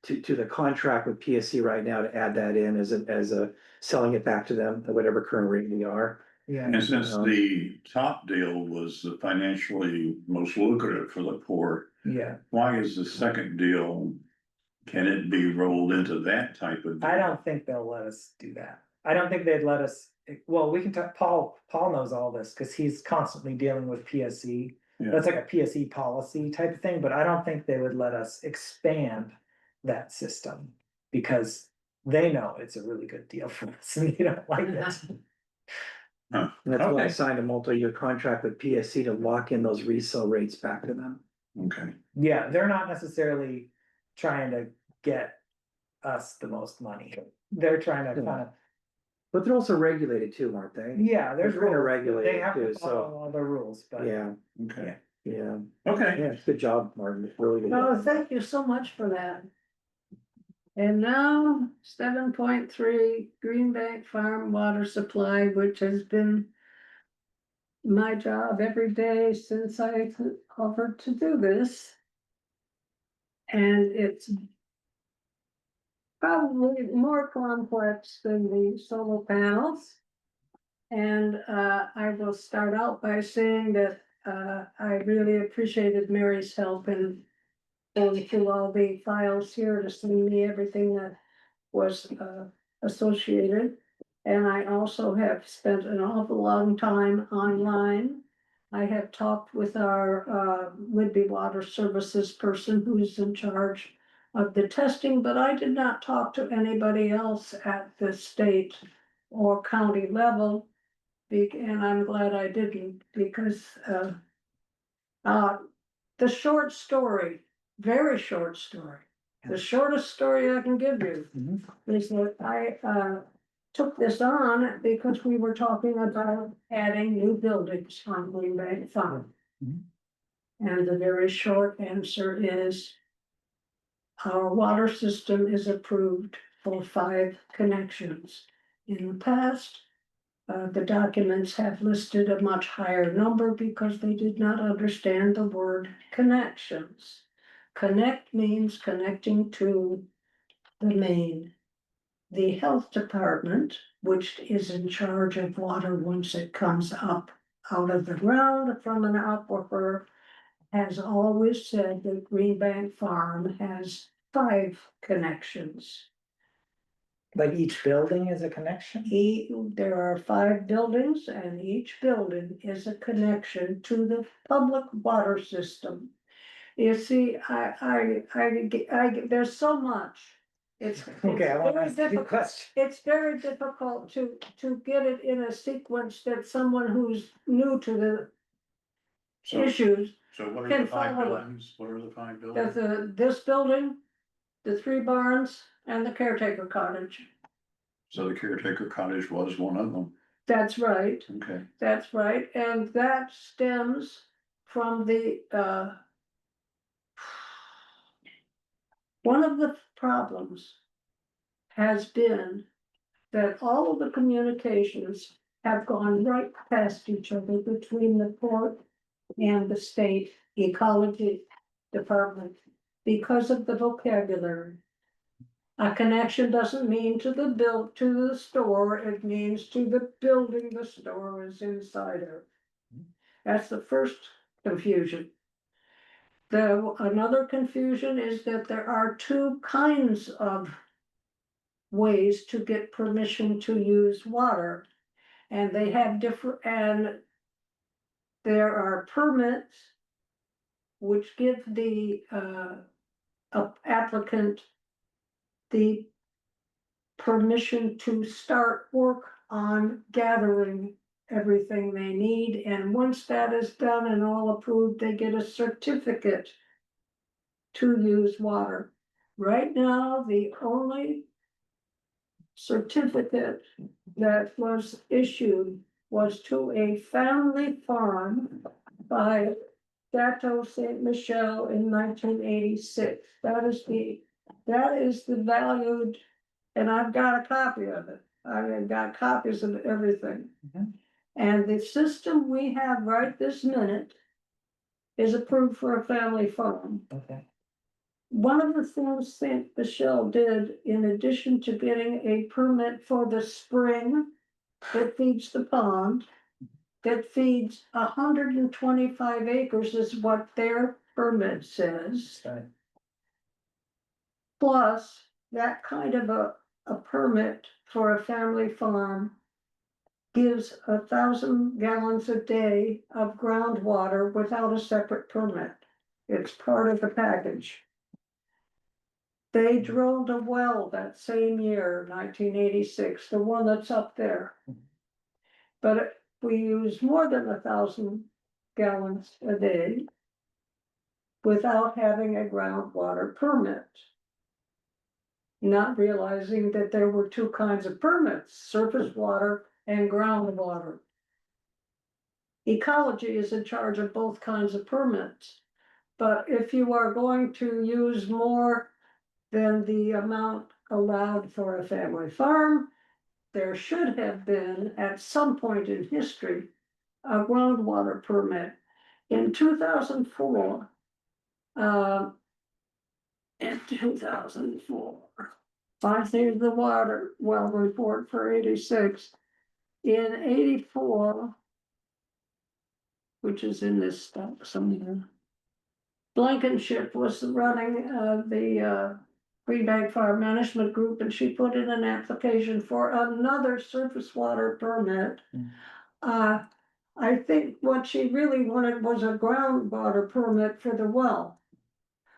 to the contract with PSC right now to add that in as a selling it back to them at whatever current rate we are.
yeah.
And since the top deal was the financially most lucrative for the port,
Yeah,
why is the second deal? Can it be rolled into that type of?
I
deal?
don't think they'll let us do that. I don't think they'd let us, well, we can talk, Paul knows all this, cause he's constantly dealing with PSC.
Yeah.
That's like a PSC policy type of thing, but I don't think they would let us expand that system. Because they know it's a really good deal for us and they don't like it.
Huh,
And that's why I
okay,
signed a multi-year contract with PSC to lock in those resale rates back to them.
okay.
Yeah, they're not necessarily trying to get us the most money. They're trying to kind of,
But they're also regulated too, aren't they?
yeah, there's
They're kinda
rules.
regulated
They have
too,
to
so-
follow all the rules, but.
Yeah,
Okay,
yeah,
okay.
yeah, good job, Martin, really good.
No,
job.
thank you so much for that. And now 7.3 Green Bank Farm Water Supply, which has been my job every day since I offered to do this. And it's probably more complex than the solar panels. And I will start out by saying that I really appreciated Mary's help in going through all the files here to send me everything that was associated. And I also have spent an awful long time online. I have talked with our Whidbey Water Services person who's in charge of the testing, but I did not talk to anybody else at the state or county level. And I'm glad I didn't, because the short story, very short story, the shortest story I can give you
Mhm.
is that I took this on because we were talking about adding new buildings on Green Bank Farm.
Mhm.
And the very short answer is our water system is approved for 5 connections. In the past, the documents have listed a much higher number because they did not understand the word connections. Connect means connecting to the main. The health department, which is in charge of water once it comes up out of the ground from an aquifer, has always said that Green Bank Farm has 5 connections.
Like each building is a connection?
There are 5 buildings and each building is a connection to the public water system. You see, there's so much. It's
Okay, I want to
very
ask you a
difficult.
question.
It's very difficult to get it in a sequence that someone who's new to the
So,
issues.
so what are
Can
the 5
follow it.
buildings? What are the 5
There's
buildings?
this building, the 3 barns and the caretaker cottage.
So the caretaker cottage was one of them,
That's right.
okay.
That's right, and that stems from the, one of the problems has been that all of the communications have gone right past each other between the port and the state ecology department because of the vocabulary. A connection doesn't mean to the store, it means to the building the store is inside of. That's the first confusion. Another confusion is that there are 2 kinds of ways to get permission to use water. And they have and there are permits which give the applicant the permission to start work on gathering everything they need, and once that is done and all approved, they get a certificate to use water. Right now, the only certificate that was issued was to a family farm by Chateau Saint Michel in 1986. That is the valued, and I've got a copy of it. I've got copies of everything.
Mhm.
And the system we have right this minute is approved for a family farm.
Okay.
One of the things Saint Michel did, in addition to getting a permit for the spring that feeds the pond, that feeds 125 acres is what their permit says.
So,
Plus, that kind of a permit for a family farm gives 1,000 gallons a day of groundwater without a separate permit. It's part of the package. They drilled a well that same year, 1986, the one that's up there. But if we use more than 1,000 gallons a day without having a groundwater permit. Not realizing that there were two kinds of permits, surface water and groundwater. Ecology is in charge of both kinds of permits. But if you are going to use more than the amount allowed for a family farm, there should have been, at some point in history, a groundwater permit. In 2004, in 2004, I think the water well report for 86. In 84, which is in this stuff somewhere, Blankenship was running the Green Bank Farm Management Group, and she put in an application for another surface water permit. I think what she really wanted was a groundwater permit for the well,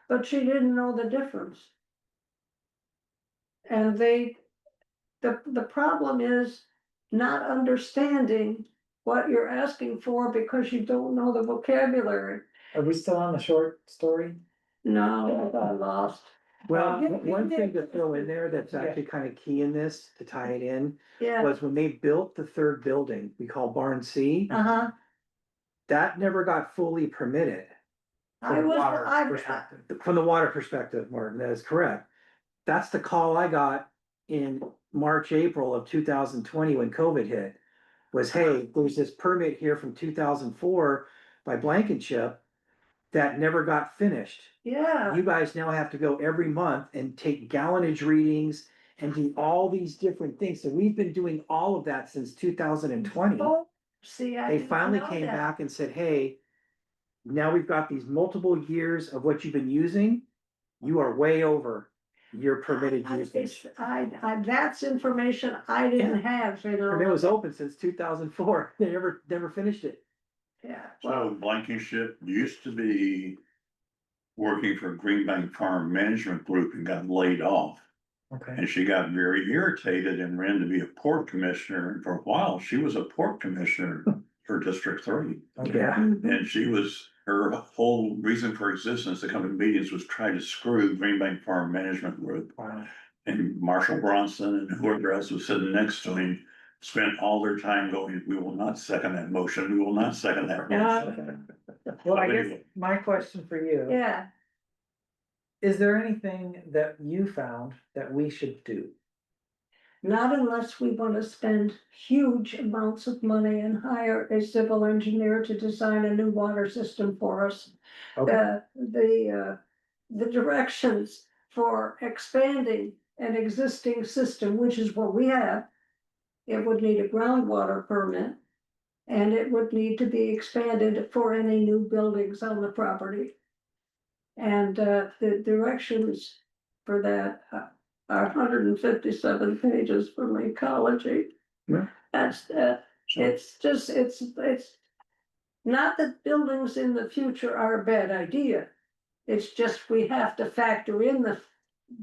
but she didn't know the difference. And the problem is not understanding what you're asking for because you don't know the vocabulary.
Are we still on the short story?
No, I got lost.
Well,
Yeah,
one
yeah.
thing to throw in there that's actually kind of key in this, to tie it in,
Yeah,
was when they built the third building, we call Barn C,
uh-huh.
that never got fully permitted.
I was,
From the water perspective, Martin, that is correct. That's the call I got in March, April of 2020 when COVID hit. Was, hey, there's this permit here from 2004 by Blankenship that never got finished.
yeah.
You guys now have to go every month and take gallonage readings and do all these different things. So we've been doing all of that since 2020.
Oh, see, I
They
didn't
finally
know
came
that.
back and said, hey, now we've got these multiple years of what you've been using. You are way over your permitted usage.
That's information I didn't have, you know.
And it was open since 2004. They never finished it.
Yeah,
So
well,
Blankenship used to be working for Green Bank Farm Management Group and got laid off.
Okay.
And she got very irritated and ran to be a port commissioner. And for a while, she was a port commissioner for District 3.
Okay.
Yeah.
mhm.
And her whole reason for existence to come to meetings was try to screw Green Bank Farm Management Group.
Wow.
And Marshall Bronson and whoever else was sitting next to him spent all their time going, we will not second that motion. We will not second that motion.
Well, I
So
guess
anyway.
my question for you.
Yeah,
Is there anything that you found that we should do?
not unless we want to spend huge amounts of money and hire a civil engineer to design a new water system for us.
Okay,
The directions for expanding an existing system, which is what we have. It would need a groundwater permit. And it would need to be expanded for any new buildings on the property. And the directions for that are 157 pages from ecology.
Yeah.
That's,
So
it's not that buildings in the future are a bad idea. It's just we have to factor in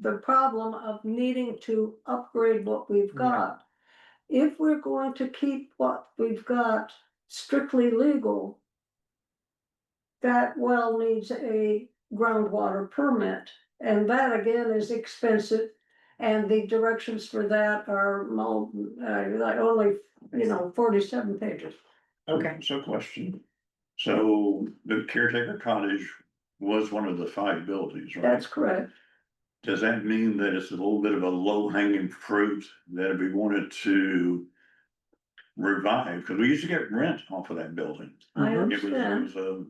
the problem of needing to upgrade what we've got. If we're going to keep what we've got strictly legal, that well needs a groundwater permit, and that again is expensive. And the directions for that are like only, 47 pages.
okay.
So question. So the caretaker cottage was one of the 5 buildings, right?
That's correct.
Does that mean that it's a little bit of a low hanging fruit that we wanted to revive? Because we used to get rent off of that building.
I
Mhm.
It
understand.
was a,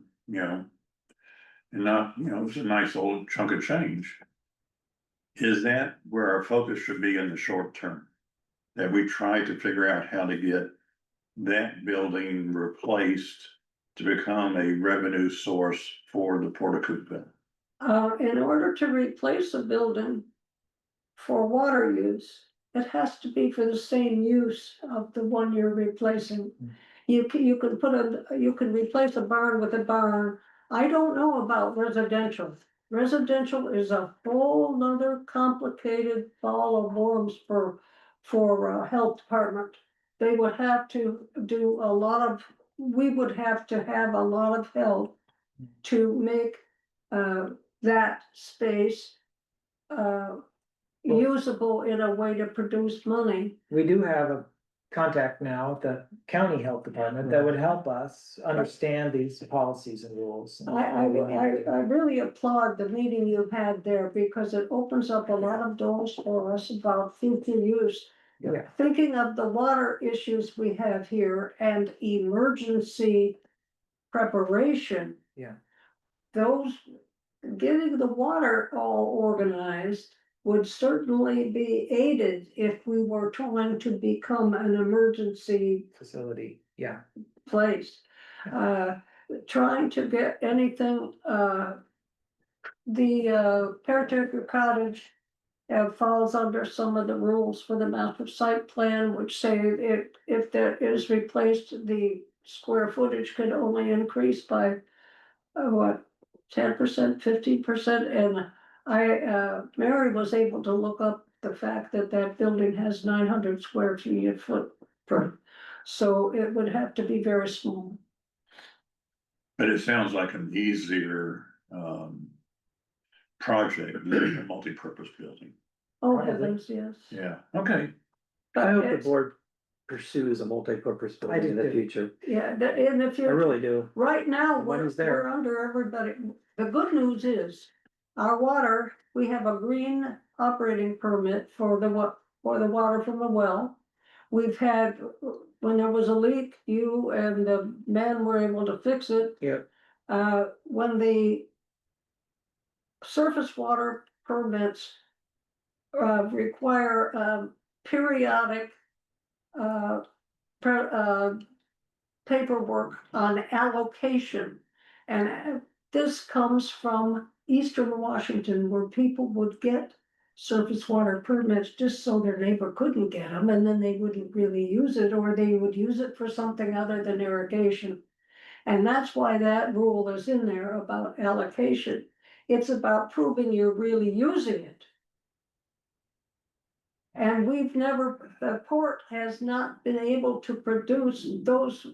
and not, it was a nice old chunk of change. Is that where our focus should be in the short term? That we try to figure out how to get that building replaced to become a revenue source for the Port of Cookeville?
In order to replace a building for water use, it has to be for the same use of the one you're replacing. You can replace a barn with a barn. I don't know about residential. Residential is a whole nother complicated ball of worms for health department. they would have to do a lot of, we would have to have a lot of help to make, that space, usable in a way to produce money.
We do have a contact now at the county health department that would help us understand these policies and rules.
I really applaud the meeting you had there because it opens up a lot of doors for us about future use.
Yeah.
Thinking of the water issues we have here and emergency preparation.
Yeah.
Those, getting the water all organized would certainly be aided if we were trying to become an emergency
Facility, yeah.
place. Trying to get anything, the caretaker cottage falls under some of the rules for the master site plan, which say if there is replaced, the square footage could only increase by, what, 10%, 15%, and Mary was able to look up the fact that that building has 900 square feet of footprint. So it would have to be very small.
But it sounds like an easier, project than a multi-purpose building.
Oh,
Probably.
heavens, yes.
Yeah, okay.
But
I hope the
it's-
board pursues a multi-purpose
I
building
do
in the
too.
future.
Yeah, in the
I
future.
really do.
Right now,
The money
we're,
is there.
we're under everybody. The good news is, our water, we have a green operating permit for the water from the well. We've had, when there was a leak, you and the men were able to fix it.
Yep.
When the surface water permits require periodic paperwork on allocation. And this comes from Eastern Washington, where people would get surface water permits just so their neighbor couldn't get them, and then they wouldn't really use it, or they would use it for something other than irrigation. And that's why that rule is in there about allocation. It's about proving you're really using it. And the port has not been able to produce those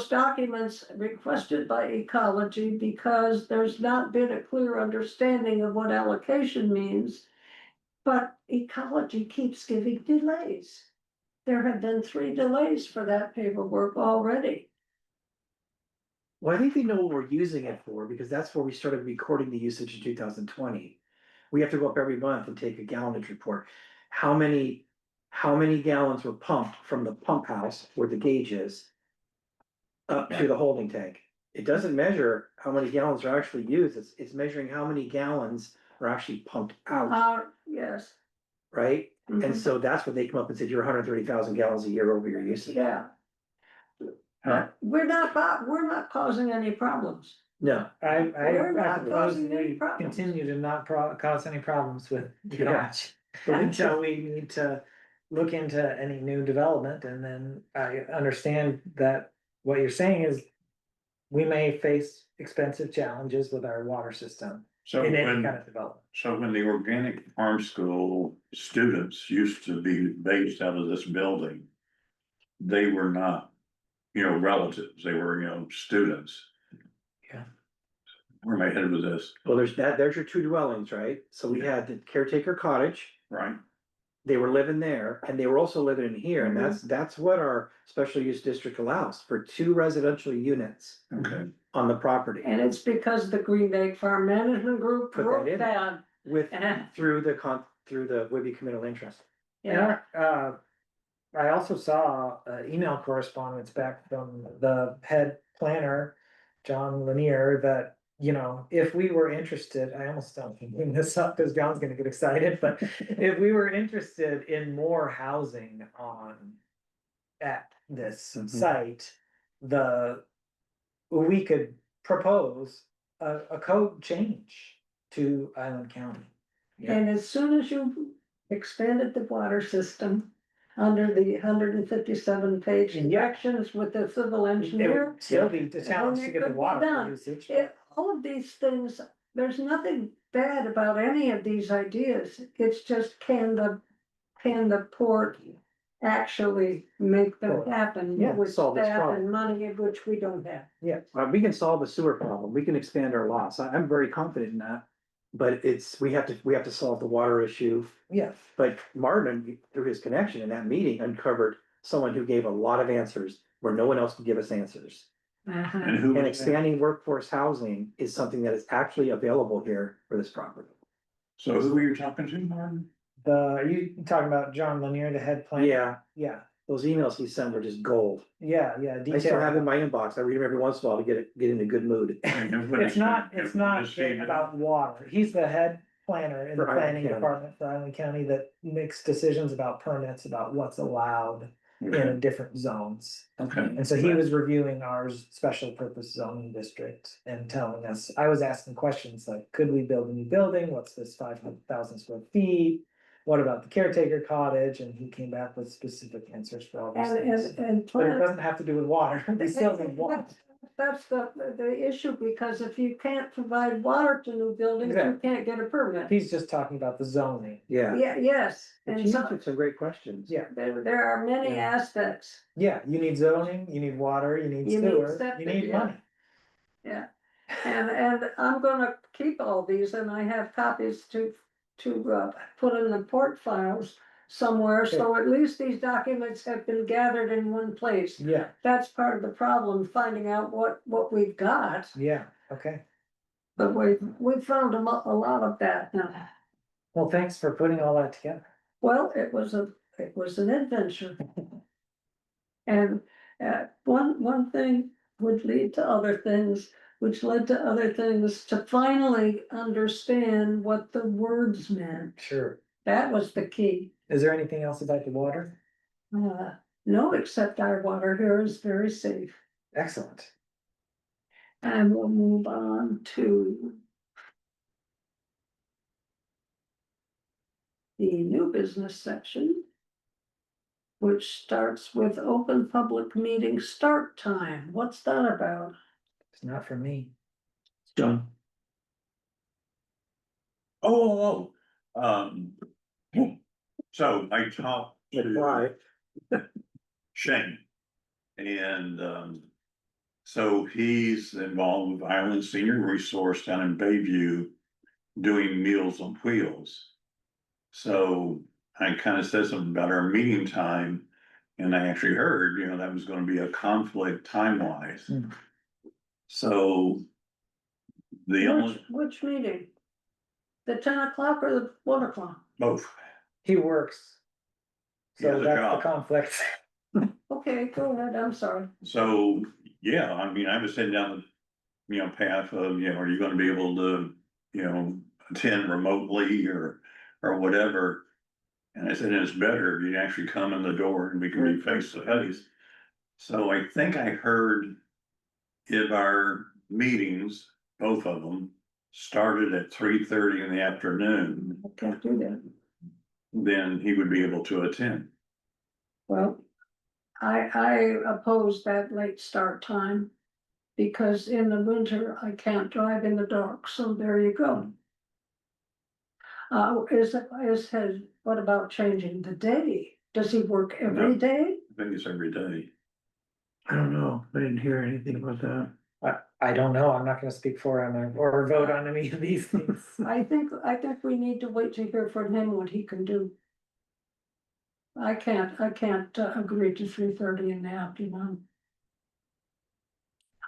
documents requested by ecology because there's not been a clear understanding of what allocation means. But ecology keeps giving delays. There have been 3 delays for that paperwork already.
Well, I think they know what we're using it for, because that's where we started recording the usage in 2020. We have to go up every month and take a gallonage report. How many gallons were pumped from the pump house where the gauge is up to the holding tank? It doesn't measure how many gallons are actually used. It's measuring how many gallons are actually pumped out,
Yes.
right? And
Mhm.
so that's what they come up and said, you're 130,000 gallons a year over your usage.
Yeah. We're not causing any problems.
No,
We're not
propose
causing any
we
problems.
continue to not cause any problems with
Yeah.
Dodge. Until we need to look into any new development, and then I understand that what you're saying is we may face expensive challenges with our water system
So
in any
when,
kind of development.
so when the organic farm school students used to be based out of this building, they were not, relatives, they were, students.
Yeah.
Where am I headed with this,
well, there's your 2 dwellings, right? So we had the caretaker cottage.
right?
They were living there, and they were also living in here, and that's what our special use district allows, for 2 residential units
Okay,
on the property.
And it's because the Green Bank Farm Management Group
Put that
wrote
in.
that.
With,
And-
through the Whitby Communal Interest.
Yeah,
And I also saw email correspondence back from the head planner, John Lanier, that, if we were interested, I almost don't bring this up because John's gonna get excited, but if we were interested in more housing at this
Mhm.
site, we could propose a code change to Island County.
and as soon as you expanded the water system under the 157-page
Yeah.
directions with the civil
It
engineer.
would still be the challenge to
it
get
could
the
be
water
done.
usage.
All of these things, there's nothing bad about any of these ideas. It's just can the port actually make them happen
Yeah,
with
solve this
staff
problem.
and money, which we don't have.
We can solve the sewer problem, we can expand our lots, I'm very confident in that. But we have to solve the water issue,
Yeah,
but Martin, through his connection in that meeting, uncovered someone who gave a lot of answers where no one else could give us answers.
Uh-huh.
And who
And
was that?
expanding workforce housing is something that is actually available here for this property.
So who were you talking to, Martin?
are you talking about John Lanier, the head planner?
Yeah,
Yeah,
those emails he sent were just gold.
yeah.
I still have in my inbox, I read them every once in a while to get in a good mood.
It's not about water. He's the head planner in the
For Island
planning
County.
department for Island County that makes decisions about permits, about what's allowed in different zones.
Okay.
And so he was reviewing our special purpose zoning district and telling us, I was asking questions like, could we build a new building? What's this 500,000 square feet? What about the caretaker cottage? And he came back with specific answers for all these things.
And
But it doesn't have to do with water. We still need water.
That's the issue, because if you can't provide water to new buildings, you
Exactly.
can't get a permit.
He's just talking about the zoning.
Yeah,
Yeah, yes,
but
and
you
so
answered some great questions.
Yeah.
there are many
Yeah.
aspects.
Yeah, you need zoning, you need water, you need
You need
sewer, you
septic,
need
yeah.
money.
Yeah, and I'm gonna keep all these, and I have copies to put in the port files somewhere, so at least these documents have been gathered in one place.
Yeah,
That's part of the problem, finding out what we've got,
yeah, okay.
but we've found a lot of that now.
Well, thanks for putting all that together.
Well, it was an adventure. And one thing would lead to other things, which led to other things, to finally understand what the words meant.
Sure.
That was the key.
Is there anything else about the water?
No, except our water here is very safe.
Excellent.
And we'll move on to the new business section, which starts with open public meeting start time. What's that about?
It's not for me.
John,
So I talked to
why?
Shane. And, so he's involved with Island Senior Resource down in Bayview doing Meals on Wheels. So I kind of said something about our meeting time, and I actually heard, that was gonna be a conflict time-wise. So the only,
Which meeting? The 10 o'clock or the 1 o'clock?
both,
He works.
He has
So
a
that's the
job.
conflict.
Okay, go ahead, I'm sorry.
so, yeah, I mean, I was sitting down the, path of, are you gonna be able to, attend remotely or whatever? And I said, it's better if you actually come in the door and we can be face to face. So I think I heard if our meetings, both of them, started at 3:30 in the afternoon,
I can't do that.
then he would be able to attend.
Well, I oppose that late start time. Because in the winter, I can't drive in the dark, so there you go. What about changing the day? Does he work every
No.
day?
I think it's every day.
I don't know, I didn't hear anything about that.
I don't know. I'm not gonna speak for him or vote on any of these things.
I think we need to wait to hear from him what he can do. I can't agree to 3:30 in the afternoon.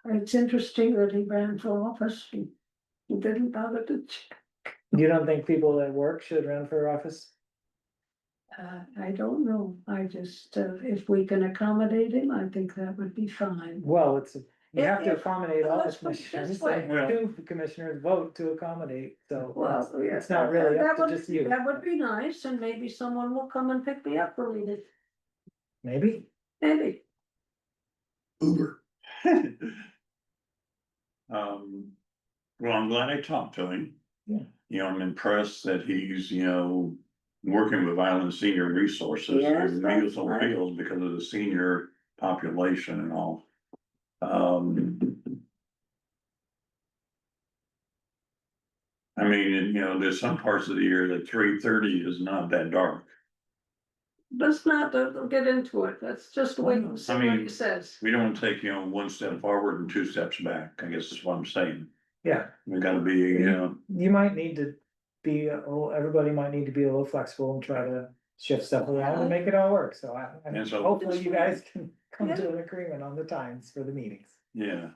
It's interesting that he ran for office. He didn't bother to check.
You don't think people at work should run for office?
I don't know. I just, if we can accommodate him, I think that would be fine.
Well, you have to
If-
accommodate all the
let's put it this
commissioners.
way.
Well-
Two commissioners vote to accommodate, so
Well, yeah,
it's not really
that
up to
would-
just you.
That would be nice, and maybe someone will come and pick me up for me,
Maybe.
maybe.
Uber. Well, I'm glad I talked to him.
Yeah.
I'm impressed that he's, working with Island Senior Resources
Yes,
and
that's
Meals on
right.
Wheels because of the senior population and all. I mean, there's some parts of the year that 3:30 is not that dark.
let's not get into it, let's just wait and see
I
what
mean-
he says.
We don't take, one step forward and two steps back, I guess is what I'm saying.
Yeah,
We gotta be,
you might need to be, everybody might need to be a little flexible and try to shift stuff around and make it all work, so
And so-
hopefully you guys can come to an agreement on the times for the meetings.
yeah.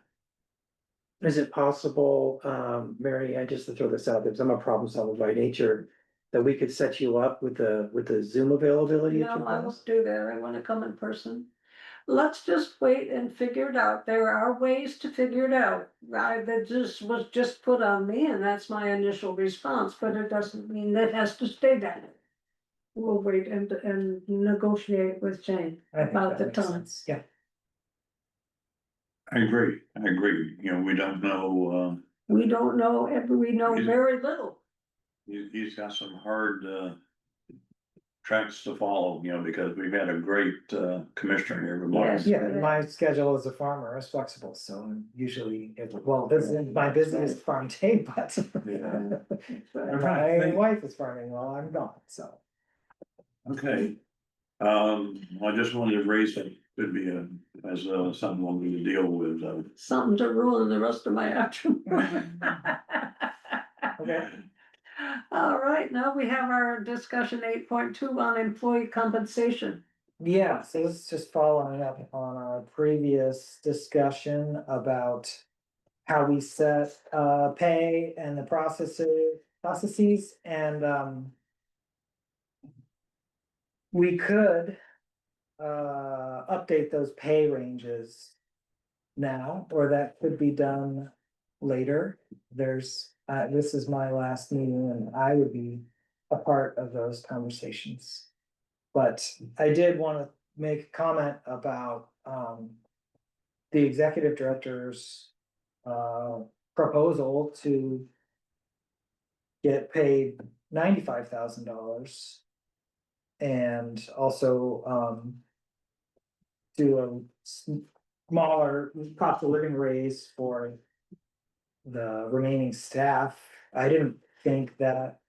Is it possible, Mary Ann, just to throw this out there, because I'm a problem solver by nature, that we could set you up with the Zoom availability? at
No,
your
I
house?
won't do that, I wanna come in person. Let's just wait and figure it out, there are ways to figure it out. That just was just put on me and that's my initial response, but it doesn't mean that has to stay that. We'll wait and negotiate with Jane
I think
about
that
the
makes
time.
sense. Yeah,
I agree, we don't know,
We don't know, we know
Is it-
very little.
he's got some hard, tracks to follow, because we've had a great, commissioner here.
Yes.
yeah, and my schedule as a farmer is flexible, so I'm usually, well, this is my busiest farm day, but.
Yeah.
My wife is farming while I'm gone, so.
Okay. I just wanted to raise it, could be as something we'll need to deal with,
Something to ruin the rest of my afternoon.
Okay.
All right, now we have our discussion 8.2 on employee compensation.
Yeah, so this is just following up on our previous discussion about how we set pay and the processes and we could update those pay ranges now, or that could be done later. There's this is my last meeting and I would be a part of those conversations. But I did want to make a comment about the executive director's proposal to get paid $95,000 and also do a smaller cost of living raise for the remaining staff. I didn't think that,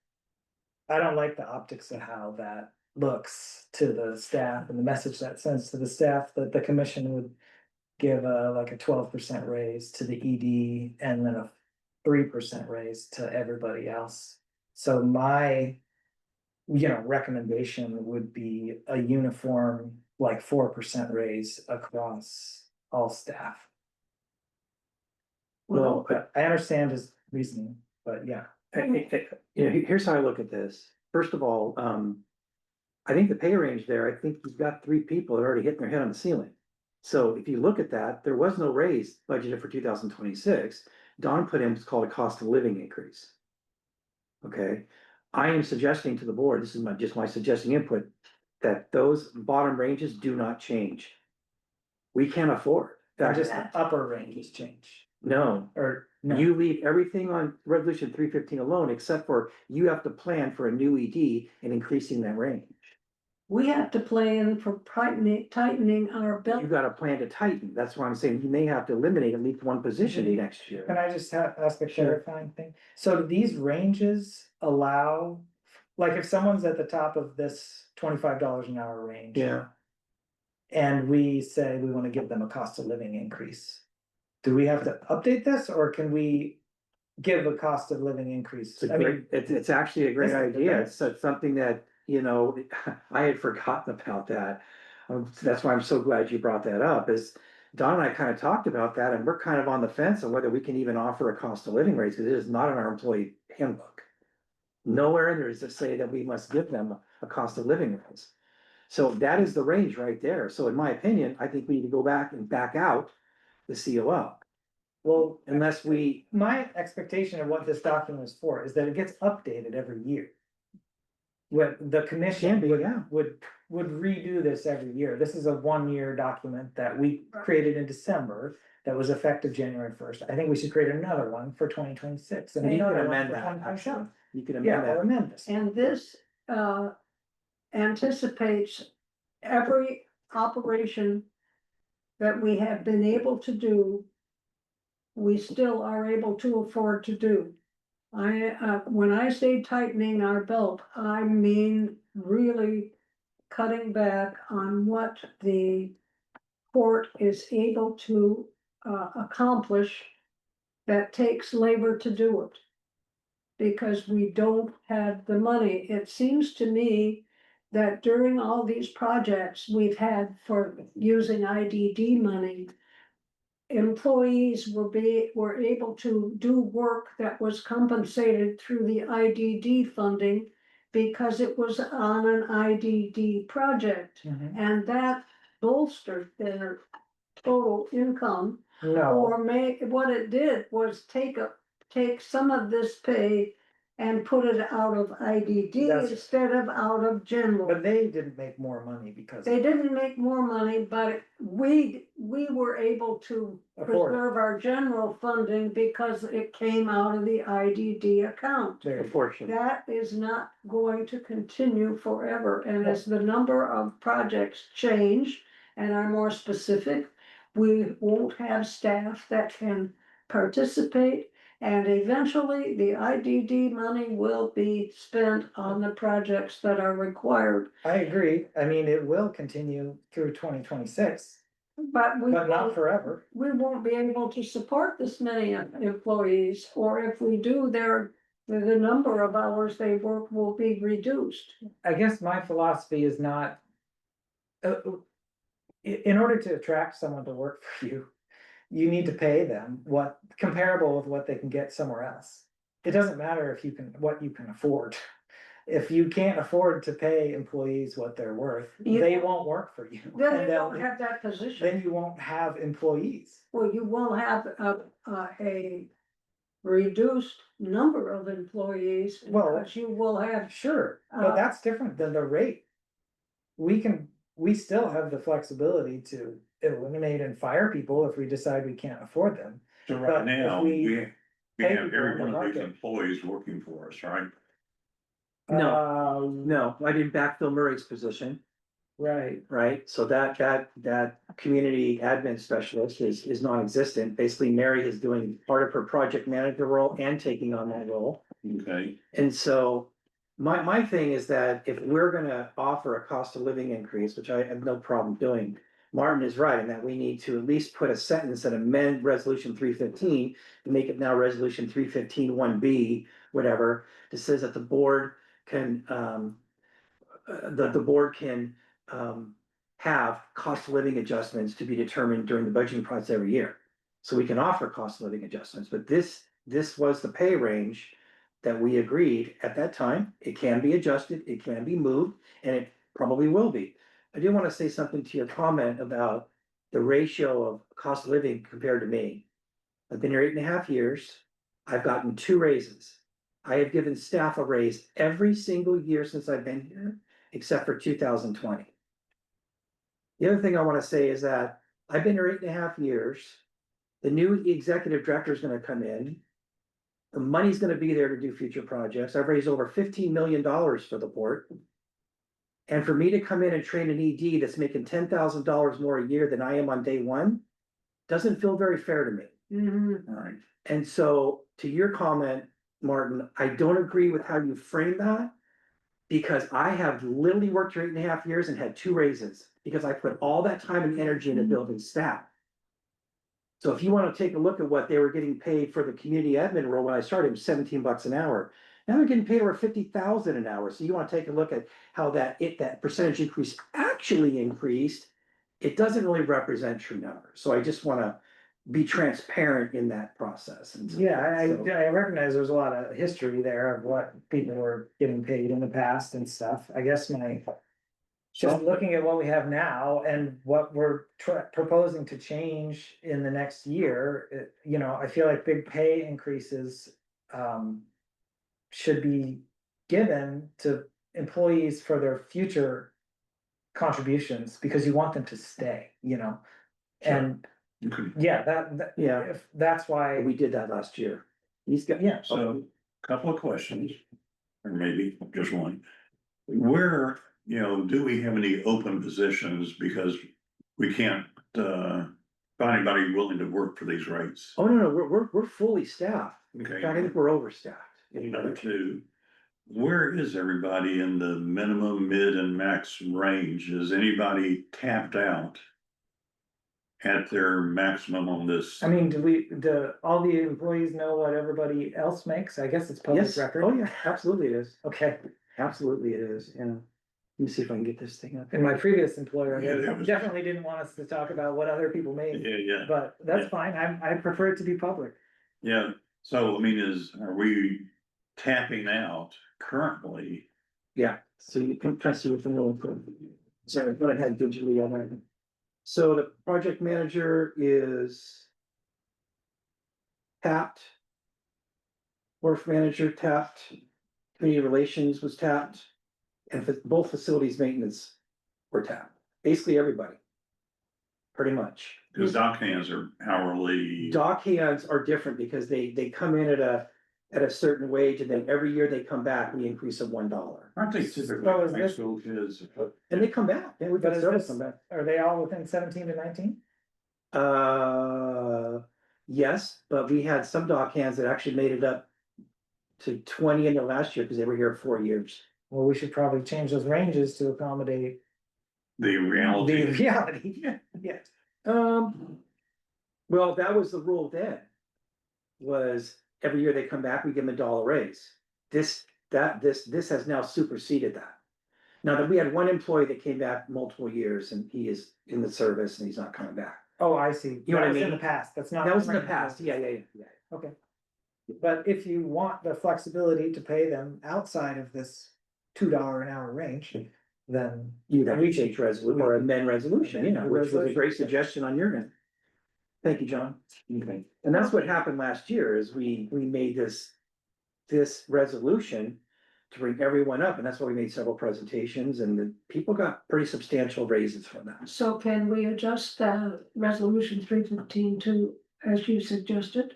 I don't like the optics of how that looks to the staff and the message that sends to the staff that the commission would give like a 12% raise to the ED and then a 3% raise to everybody else. So my, recommendation would be a uniform, like 4% raise across all staff.
Well,
But I understand his reasoning, but yeah.
Here's how I look at this. First of all, I think the pay range there, I think you've got 3 people that are already hitting their head on the ceiling. So if you look at that, there was no raise budgeted for 2026. Don put in what's called a cost of living increase. Okay, I am suggesting to the board, this is just my suggesting input, that those bottom ranges do not change. We can't afford.
And just the upper ranges change,
No,
or no.
you leave everything on resolution 315 alone, except for you have to plan for a new ED and increasing that range.
We have to plan for tightening our belt.
You got a plan to tighten. That's why I'm saying you may have to eliminate at least one position next
Can
year.
I just ask a
Sure.
clarifying thing? So do these ranges allow, like if someone's at the top of this $25 an hour range?
Yeah,
And we say we wanna give them a cost of living increase. Do we have to update this or can we give a cost of living increase?
it's a
I mean,
great, it's actually a great
This is
idea.
great.
It's something that, I had forgotten about that. That's why I'm so glad you brought that up, is Don and I kind of talked about that and we're kind of on the fence on whether we can even offer a cost of living raise, because it is not in our employee handbook. Nowhere in there does it say that we must give them a cost of living raise. So that is the range right there. So in my opinion, I think we need to go back and back out the COL.
well,
Unless we,
my expectation of what this document is for is that it gets updated every year. When the commission
Can be,
would,
yeah.
would redo this every year. This is a 1-year document that we created in December that was effective January 1st. I think we should create another one for 2026 and
you can
another one
amend
for
that,
2027.
actually. You can
Yeah,
amend
or
that.
amend this.
And this anticipates every operation that we have been able to do, we still are able to afford to do. When I say tightening our belt, I mean really cutting back on what the court is able to accomplish that takes labor to do it. Because we don't have the money. It seems to me that during all these projects we've had for using IDD money, employees were able to do work that was compensated through the IDD funding because it was on an IDD project,
Mhm.
and that bolstered their total income.
No,
Or what it did was take some of this pay and put it out of IDD
That's-
instead of out of general.
but they didn't make more money because.
They didn't make more money, but we were able to
Afford it.
preserve our general funding because it came out of the IDD account.
There-
Proportion.
That is not going to continue forever, and as the number of projects change and are more specific, we won't have staff that can participate. And eventually, the IDD money will be spent on the projects that are required.
I agree, I mean, it will continue through 2026,
But
but not forever.
we won't be able to support this many employees, or if we do, the number of hours they work will be reduced.
I guess my philosophy is not. In order to attract someone to work for you, you need to pay them what comparable with what they can get somewhere else. It doesn't matter if you can, what you can afford. If you can't afford to pay employees what they're worth, they won't work for you.
Then
And
you won't
then,
have that position.
then you won't have employees.
Well, you will have a reduced number of employees,
Well-
because you will have,
Sure, but
Uh,
that's different than the rate. We still have the flexibility to eliminate and fire people if we decide we can't afford them.
So
But
right
if
now,
we
we
pay
have
people
every
in the
one of these
market-
employees working for us, right?
No.
No, I didn't backfill Murray's position,
Right,
right? So that community admin specialist is non-existent. Basically, Mary is doing part of her project manager role and taking on that role.
Okay,
And so my thing is that if we're gonna offer a cost of living increase, which I have no problem doing, Martin is right in that we need to at least put a sentence and amend resolution 315 to make it now resolution 315 1B, whatever, that says that the board can, the board can, have cost of living adjustments to be determined during the budgeting process every year. So we can offer cost of living adjustments, but this was the pay range that we agreed at that time. It can be adjusted, it can be moved, and it probably will be. I do want to say something to your comment about the ratio of cost of living compared to me. I've been here 8.5 years. I've gotten 2 raises. I have given staff a raise every single year since I've been here, except for 2020. The other thing I want to say is that I've been here 8.5 years. The new executive director is gonna come in. The money's gonna be there to do future projects. I've raised over $15 million for the port. And for me to come in and train an ED that's making $10,000 more a year than I am on day one, doesn't feel very fair to me.
mhm,
all right.
And so to your comment, Martin, I don't agree with how you frame that. Because I have literally worked here 8.5 years and had 2 raises, because I put all that time and energy into building staff. So if you wanna take a look at what they were getting paid for the community admin role when I started, it was $17 an hour. Now they're getting paid over 50,000 an hour, so you wanna take a look at how that percentage increase actually increased. It doesn't really represent true numbers, so I just wanna be transparent in that process. And so-
yeah,
so-
I recognize there's a lot of history there of what people were getting paid in the past and stuff, I guess just looking at what we have now and what we're proposing to change in the next year, I feel like big pay increases. Should be given to employees for their future contributions, because you want them to stay, and,
Okay.
yeah, that,
Yeah.
if, that's why.
We did that last year. He's got.
Yeah.
So, couple of questions, or maybe just one. Where, do we have any open positions, because we can't, find anybody willing to work for these rates?
Oh, no, we're fully staffed. In
Okay.
fact, I think we're overstaffed.
Number two, where is everybody in the minimum, mid and max range? Is anybody tapped out at their maximum on this?
I mean, do all the employees know what everybody else makes? I guess it's public
Yes,
record.
oh yeah, absolutely it is,
Okay,
absolutely it is, yeah. Let me see if I can get this thing up.
in my previous employer,
Yeah,
they
it was-
definitely didn't want us to talk about what other people made,
Yeah,
but that's
Yeah.
fine, I prefer it to be public.
yeah. So, I mean, are we tapping out currently?
Yeah, so you can try to see what the real quick. Sorry, what I had digitally on there. So the project manager is tapped. Wharf manager tapped, community relations was tapped, and both facilities maintenance were tapped, basically everybody. Pretty much.
Cause dock hands are hourly.
Dock hands are different because they come in at a certain wage, and then every year they come back, we increase them $1.
Aren't they typically
So is
high
this-
school kids?
And they come back, and we've
But
got
is
several
this-
come back.
Are they all within 17 to 19?
Yes, but we had some dock hands that actually made it up to 20 in the last year, because they were here 4 years.
Well, we should probably change those ranges to accommodate
The
the
reality.
reality, yeah.
Well, that was the rule then. Was every year they come back, we give them $1 raise. This has now superseded that. Now that we had one employee that came back multiple years, and he is in the service and he's not coming back.
Oh, I see.
You know what I
That was in
mean?
the past, that's not.
That was in the
right
past,
now.
yeah.
Okay. But if you want the flexibility to pay them outside of this $2 an hour range, then.
You'd have to
we should-
change resolution or amend resolution,
Amend the
which was a
resolution.
great suggestion on your end. Thank you, John. Okay. And that's what happened last year, is we made this resolution to bring everyone up, and that's why we made several presentations, and the people got pretty substantial raises from that.
So can we adjust resolution 315 to, as you suggested?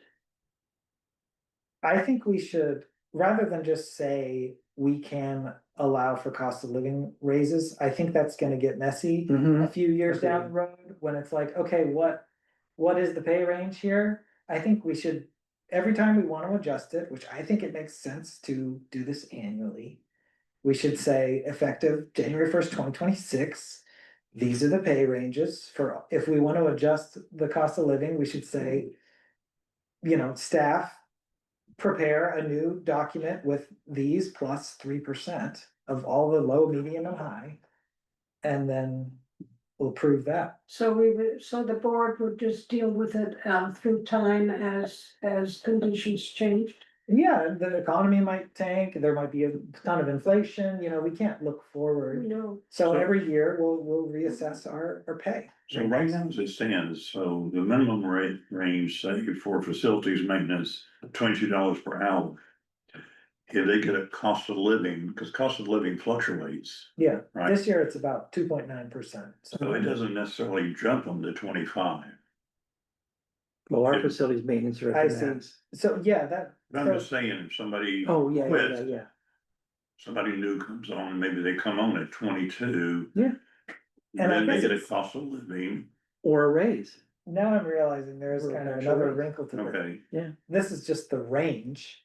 I think we should, rather than just say we can allow for cost of living raises, I think that's gonna get messy a few years down the road, when it's like, okay, what is the pay range here? I think we should, every time we wanna adjust it, which I think it makes sense to do this annually. We should say effective January 1st, 2026, these are the pay ranges for, if we wanna adjust the cost of living, we should say. You know, staff prepare a new document with these plus 3% of all the low, medium and high. And then we'll prove that.
So so the board would just deal with it through time as conditions changed?
Yeah, the economy might tank, there might be a ton of inflation, you know, we can't look forward.
No,
So
So-
every year we'll reassess our pay.
So right now as it stands, so the minimum rate range, say for facilities maintenance, $22 per hour. If they get a cost of living, because cost of living fluctuates,
Yeah,
right?
this year it's about 2.9%.
So it doesn't necessarily jump them to 25.
Well, our
Yeah.
facilities maintenance are
I
at the
see.
max.
So, yeah, that.
But I'm
so-
just saying, if somebody,
Oh, yeah,
Quit.
yeah.
somebody new comes on, maybe they come on at 22.
Yeah.
And I
Then they
guess
get a
it's-
cost of living,
Or a raise.
Now I'm realizing there's
Or
kind of
actual
another
raise.
wrinkle to it.
okay,
This is just the range.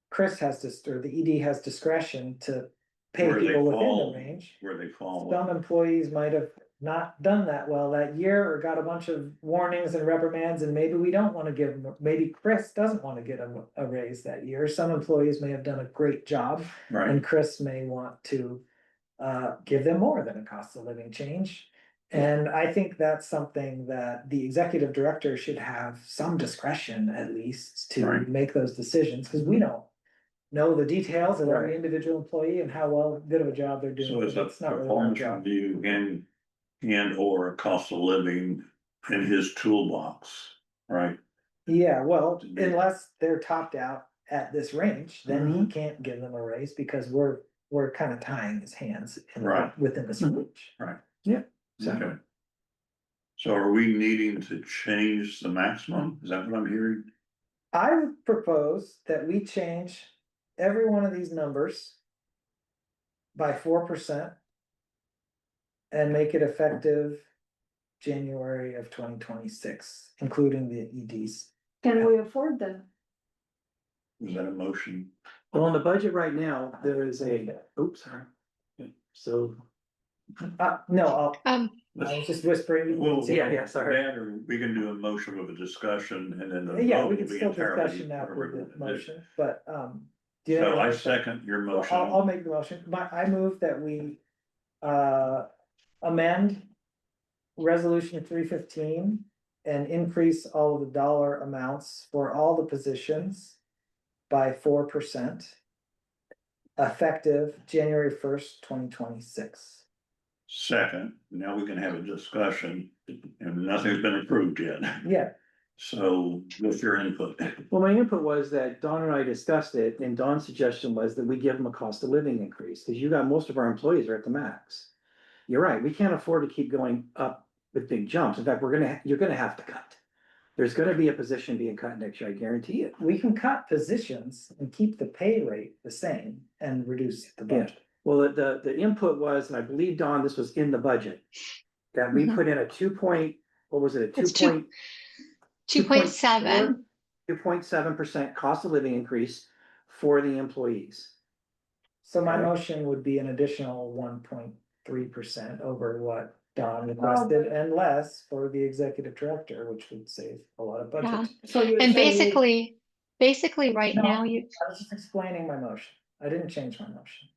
Chris has to, or the ED has discretion to pay
Where they
people within
fall.
the range.
where they fall.
Some employees might have not done that well that year or got a bunch of warnings and reprimands, and maybe we don't wanna give them, maybe Chris doesn't wanna get them a raise that year. Some employees may have done a great job,
Right,
and Chris may want to give them more than a cost of living change. And I think that's something that the executive director should have some discretion at least to
Right.
make those decisions, cause we don't know the details of every
Right.
individual employee and how well good of a job they're doing.
so it's a
It's not really our
performance
job.
review and or a cost of living in his toolbox, right?
Yeah, well,
To be-
unless they're topped out at this range, then
Mm-hmm.
he can't give them a raise because we're kind of tying his hands
Right.
within this
Mhm.
range.
Exactly.
Okay. So are we needing to change the maximum? Is that what I'm hearing?
I would propose that we change every one of these numbers by 4%. And make it effective January of 2026, including the EDs.
can we afford that?
Is that a motion?
Well, on the budget right now, there is a, oops, sorry. So,
No, I
Let's-
was just whispering.
Well,
yeah, sorry.
that, or we can do a motion with a discussion and then the
Yeah,
vote
we
will
can
be
still
entirely.
discussion after
whatever
the
it is.
motion, but, do you have
So
any
I
other-
second your
Well,
motion.
I'll make the motion. I move that we, amend resolution 315 and increase all of the dollar amounts for all the positions by 4%. Effective January 1st, 2026.
Second, now we can have a discussion and nothing's been approved yet.
Yeah,
So what's your input?
Well, my input was that Don and I discussed it, and Don's suggestion was that we give them a cost of living increase, because you got, most of our employees are at the max. You're right, we can't afford to keep going up with big jumps. In fact, you're gonna have to cut. There's gonna be a position being cut next year, I guarantee it.
we can cut positions and keep the pay rate the same and reduce the budget.
Well, the input was, and I believe, Don, this was in the budget. That we
Mhm.
put in a 2 what was it, a
It's
2.7
2.7.
cost of living increase for the employees.
So my
Okay.
motion would be an additional 1.3% over what Don requested and less for the executive director, which would save a lot of budget.
So you're
And
saying-
basically right
No.
now you,
I was just explaining my motion. I didn't change my motion.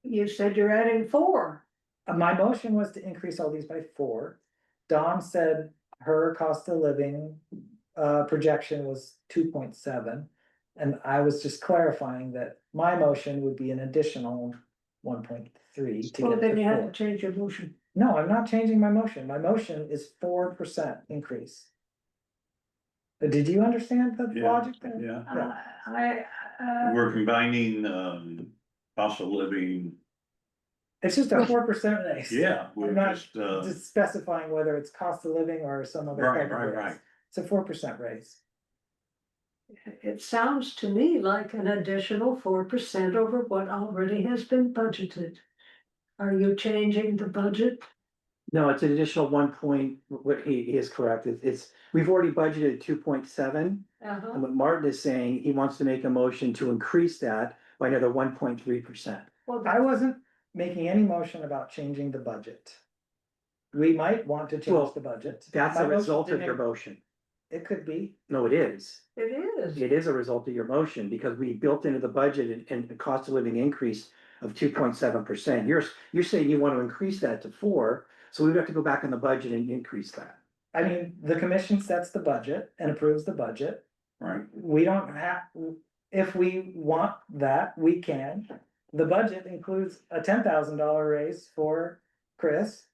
You said you're adding 4.
My motion was to increase all these by 4. Dawn said her cost of living projection was 2.7. And I was just clarifying that my motion would be an additional 1.3 to
Well,
get
then
to
you have to
4.
change your motion.
No, I'm not changing my motion. My motion is 4% increase. Did you understand the
Yeah,
logic there?
Yeah,
I,
we're combining, cost of living.
It's just a 4% raise.
Yeah, we're
I'm not
just,
Just specifying whether it's cost of living or some other.
Right,
type of
right,
raise.
right.
It's a 4% raise.
it sounds to me like an additional 4% over what already has been budgeted. Are you changing the budget?
No, it's an additional 1 point, what he is correct, it's, we've already budgeted 2.7.
Uh-huh.
And what Martin is saying, he wants to make a motion to increase that by another 1.3%.
Well,
I wasn't making any motion about changing the budget. We might want to
Well,
change the budget.
That's
My
a
motion
result of
didn't-
your motion.
It could be.
No, it is.
it is.
It is a result of your motion, because we built into the budget and the cost of living increase of 2.7%. You're saying you want to increase that to 4, so we'd have to go back in the budget and increase that.
I mean, the commission sets the budget and approves the budget.
right,
We don't have, if we want that, we can. The budget includes a $10,000 raise for Chris.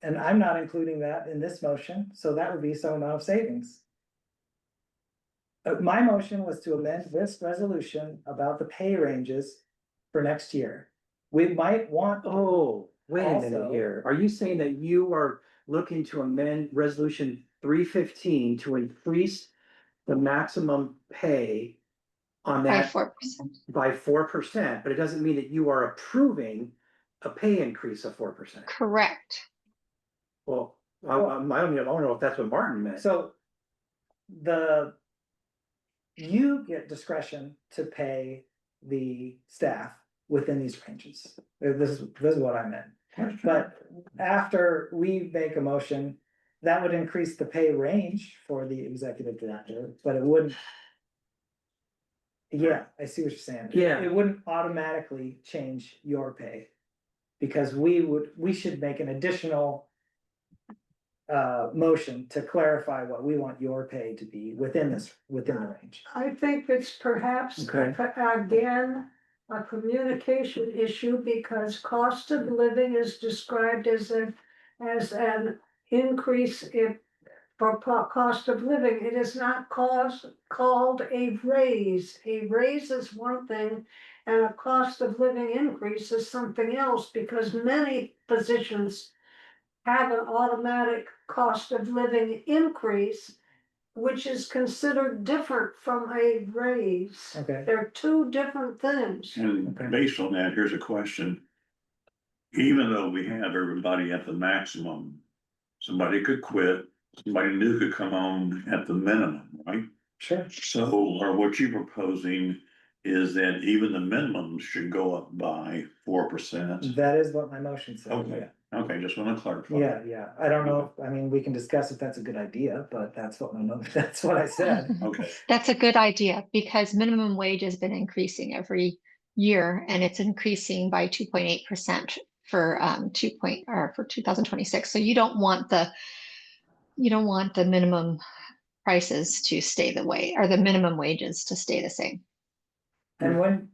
And I'm not including that in this motion, so that would be some amount of savings. My motion was to amend this resolution about the pay ranges for next year. We might want,
Oh, wait a minute
Also-
here. Are you saying that you are looking to amend resolution 315 to increase the maximum pay on
by
that
4%.
by 4%, but it doesn't mean that you are approving a pay increase of 4%?
Correct.
Well, I don't know if that's what Martin meant.
so. You get discretion to pay the staff within these ranges. This is what I meant. But after we make a motion, that would increase the pay range for the executive director, but it wouldn't. Yeah, I see what you're saying.
Yeah.
It wouldn't automatically change your pay. Because we should make an additional. Motion to clarify what we want your pay to be within the range.
I think it's perhaps,
Okay.
again, a communication issue because cost of living is described as an increase in for cost of living. It is not called a raise. A raise is one thing and a cost of living increase is something else because many positions have an automatic cost of living increase, which is considered different from a raise.
Okay.
They're two different things.
and
Okay.
based on that, here's a question. Even though we have everybody at the maximum, somebody could quit, somebody new could come on at the minimum, right?
Sure.
So, or what you're proposing is that even the minimum should go up by 4%.
That is what my motion said,
Okay, okay, just wanna clarify.
yeah, I don't know, I mean, we can discuss if that's a good idea, but that's what that's what I said.
Okay,
That's a good idea because minimum wage has been increasing every year and it's increasing by 2.8% for for 2026. So you don't want the minimum prices to stay the way or the minimum wages to stay the same.
And when,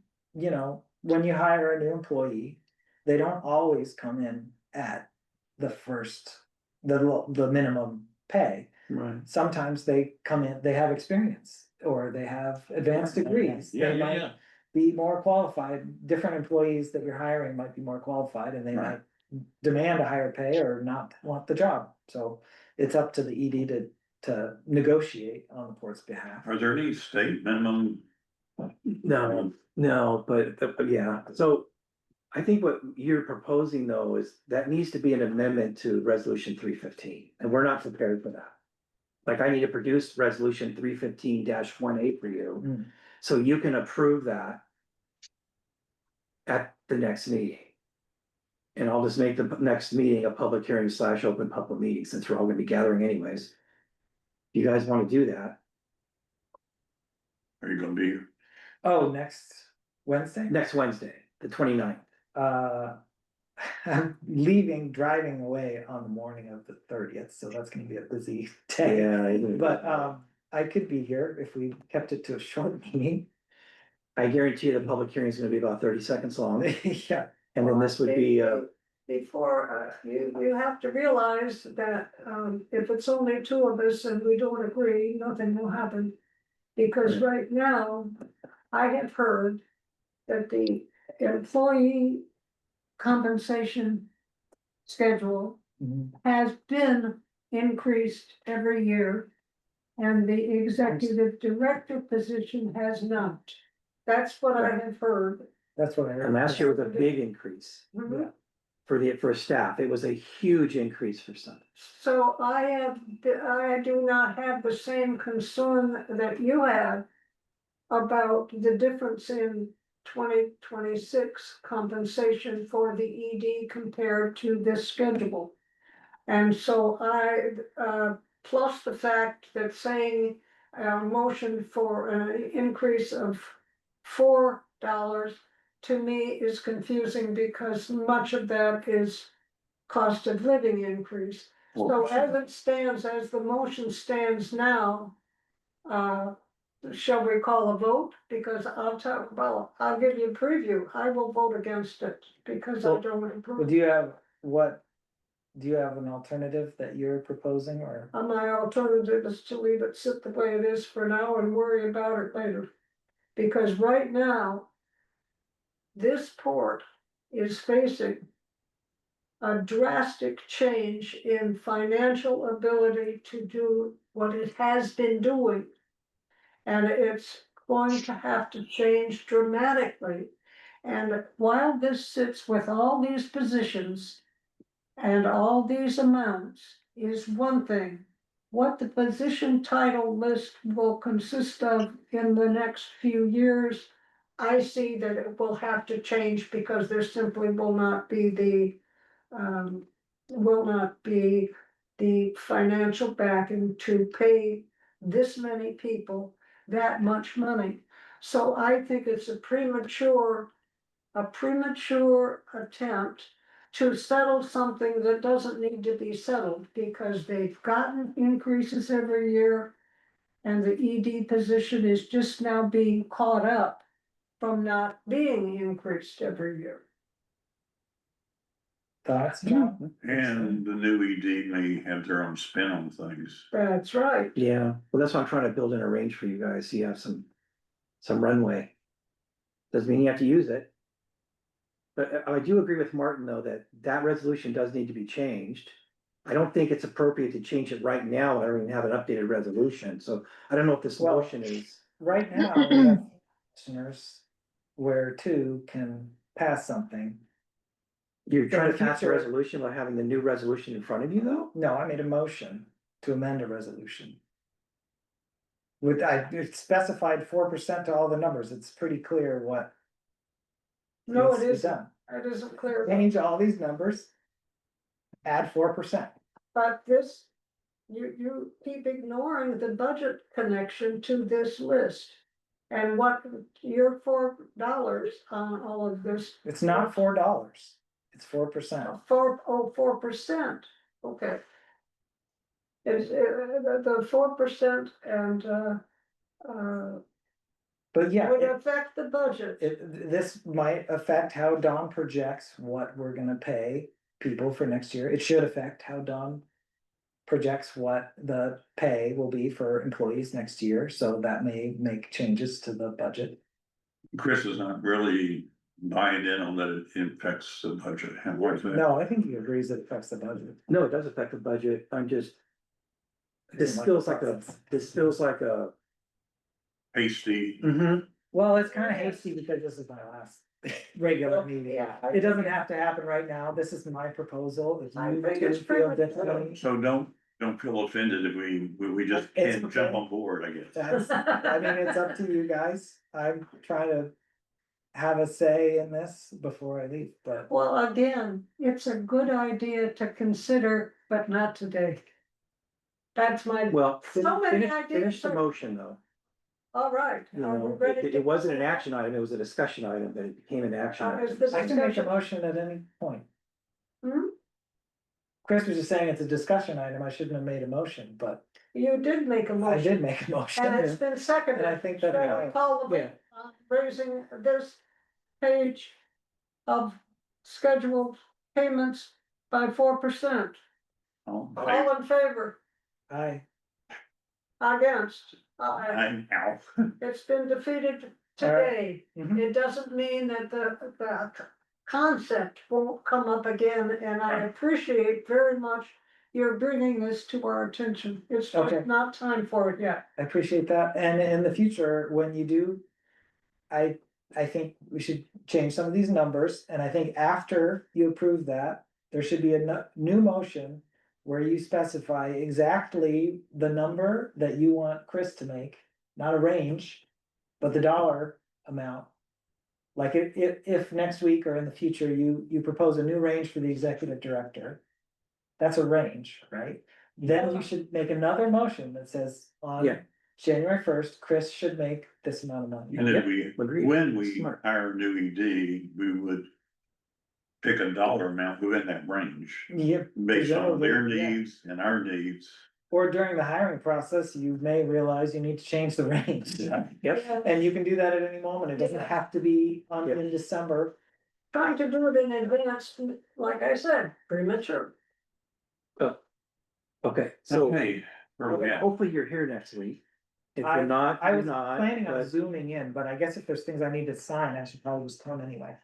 when you hire a new employee, they don't always come in at the first, the minimum pay.
Right.
Sometimes they come in, they have experience, or they have advanced degrees. They might be more qualified. Different employees that you're hiring might be more qualified, and they might demand a higher pay or not want the job. So it's up to the ED to negotiate on the port's behalf.
are there any state minimum?
No, but yeah, so I think what you're proposing though is that needs to be an amendment to resolution 315, and we're not prepared for that. Like I need to produce resolution 315-18 for you,
Mm.
so you can approve that at the next meeting. And I'll just make the next meeting a public hearing / open public meeting, since we're all gonna be gathering anyways. You guys wanna do that?
Are you gonna be here?
Oh, next Wednesday?
Next Wednesday, the 29th.
I'm driving away on the morning of the 30th, so that's gonna be a busy day.
Yeah.
But I could be here if we kept it to a short meeting.
I guarantee you the public hearing is gonna be about 30 seconds long,
Yeah,
and then this would be,
Before, you have to realize that, if it's only two of us and we don't agree, nothing will happen. Because right now, I have heard that the employee compensation schedule
mhm.
has been increased every year. And the executive director position has not. That's what I have heard.
That's what I heard.
and last year was a big increase
Yeah.
for staff. It was a huge increase for some.
So I do not have the same concern that you have about the difference in 2026 compensation for the ED compared to this schedule. And so plus the fact that saying a motion for an increase of $4 to me is confusing because much of that is cost of living increase. So as it stands, as the motion stands now, shall we call a vote? Because I'll give you a preview. I will vote against it because I don't
But
approve.
do you have an alternative that you're proposing, or?
My alternative is to leave it sit the way it is for now and worry about it later. Because right now, this port is facing a drastic change in financial ability to do what it has been doing. And it's going to have to change dramatically. And while this sits with all these positions and all these amounts is one thing. What the position title list will consist of in the next few years, I see that it will have to change because there simply will not be the financial backing to pay this many people that much money. So I think it's a premature attempt to settle something that doesn't need to be settled because they've gotten increases every year. And the ED position is just now being caught up from not being increased every year.
Thoughts, John?
And the new ED may have their own spin on things.
That's right.
Yeah, well, that's why I'm trying to build in a range for you guys, so you have some runway. Doesn't mean you have to use it. But I do agree with Martin, though, that resolution does need to be changed. I don't think it's appropriate to change it right now. I don't even have an updated resolution, so I don't know if this
Well-
motion is.
Right now, we have commissioners where two can pass something.
You're trying
the
to pass a
future-
resolution by having the new resolution in front of you, though?
No, I made a motion to amend a resolution. With, it's specified 4% to all the numbers, it's pretty clear what.
No,
needs
it
to be
isn't.
done.
It isn't clear.
Change all these numbers. Add 4%.
But this, you keep ignoring the budget connection to this list. And what your $4 on all of this,
It's not $4, it's 4%.
4%, okay. Is, the 4% and,
But yeah,
would affect the budget.
this might affect how Dawn projects what we're gonna pay people for next year. It should affect how Dawn projects what the pay will be for employees next year, so that may make changes to the budget.
Chris is not really buying in on that it affects the budget. And why is that?
No, I think he agrees it affects the budget.
No, it does affect the budget. I'm just, this
Doesn't
feels
the
like a,
process.
this feels like a.
Hasty,
Well, it's kind of hasty because this is my last regular meeting.
Yeah.
It doesn't have to happen right now. This is my proposal. If
I
you
think
two
it's
feel
premature.
differently,
so don't feel offended if we just
It's
can't jump
okay.
on board, I guess.
that's, I mean, it's up to you guys. I'm trying to have a say in this before I leave, but
Well, again, it's a good idea to consider, but not today. That's my,
Well,
So many
finish
ideas
the
are-
motion though.
all right.
You
are we
know,
ready to-
it wasn't an action item, it was a discussion item, but it became an action.
Is
item.
this
I can make a
discussion?
motion at any point.
Hmm?
Chris was just saying it's a discussion item. I shouldn't have made a motion, but
You did make a
I
motion.
did make a motion.
And it's been seconded.
And I think that-
Should we call the,
Yeah.
raising this page of scheduled payments by 4%.
Oh,
All in favor,
Aye.
against,
I'm out.
it's been defeated today.
Mhm.
It doesn't mean that the concept won't come up again, and I appreciate very much your bringing this to our attention. It's just
Okay.
not time for it yet.
I appreciate that, and in the future, when you do. I think we should change some of these numbers, and I think after you approve that, there should be a new motion. Where you specify exactly the number that you want Chris to make, not a range, but the dollar amount. Like if next week or in the future, you propose a new range for the executive director. That's a range, right? Then you should make another motion that says on
Yeah.
January 1st, Chris should make this amount of money.
And then we,
Agreed.
when we
Smart.
hire a new ED, we would pick a dollar amount within that range.
Yep,
Based on their
Presumably, yeah.
needs and our needs.
or during the hiring process, you may realize you need to change the range.
Yep,
And you can do that at any moment. It doesn't have to be on
Yep.
in December.
Trying to do it in advance, like I said, premature.
okay, so
Okay, where we at?
hopefully you're here next week. If
I-
you're not,
I
you're
was
not,
planning on
but-
zooming in, but I guess if there's things I need to sign, I should probably just come anyway.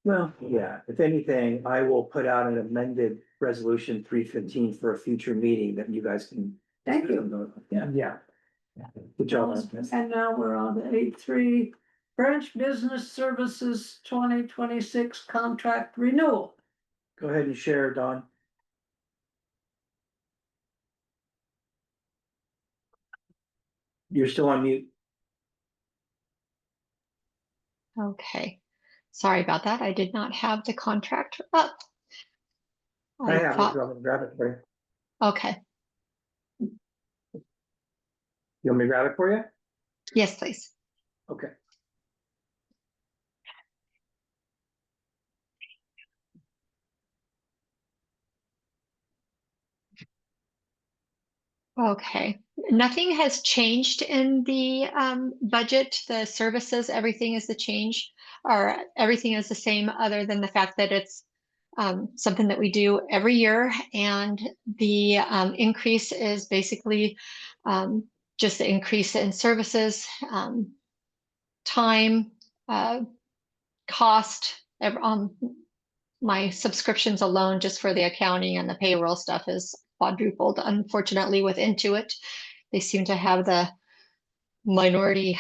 Well, yeah, if anything, I will put out an amended resolution 315 for a future meeting that you guys can.
Thank you.
Yeah,
Yeah.
good job.
And now we're on to 8.3, branch business services 2026 contract renewal.
Go ahead and share, Don. You're still on mute.
Okay, sorry about that. I did not have the contract up.
I have it,
thought-
grab it for you.
Okay,
You want me to grab it for you?
yes, please.
Okay.
Okay, nothing has changed in the budget, the services, everything is the change, or everything is the same, other than the fact that it's something that we do every year, and the increase is basically just the increase in services, time, cost. My subscriptions alone, just for the accounting and the payroll stuff, is quadrupled, unfortunately, with Intuit. They seem to have the minority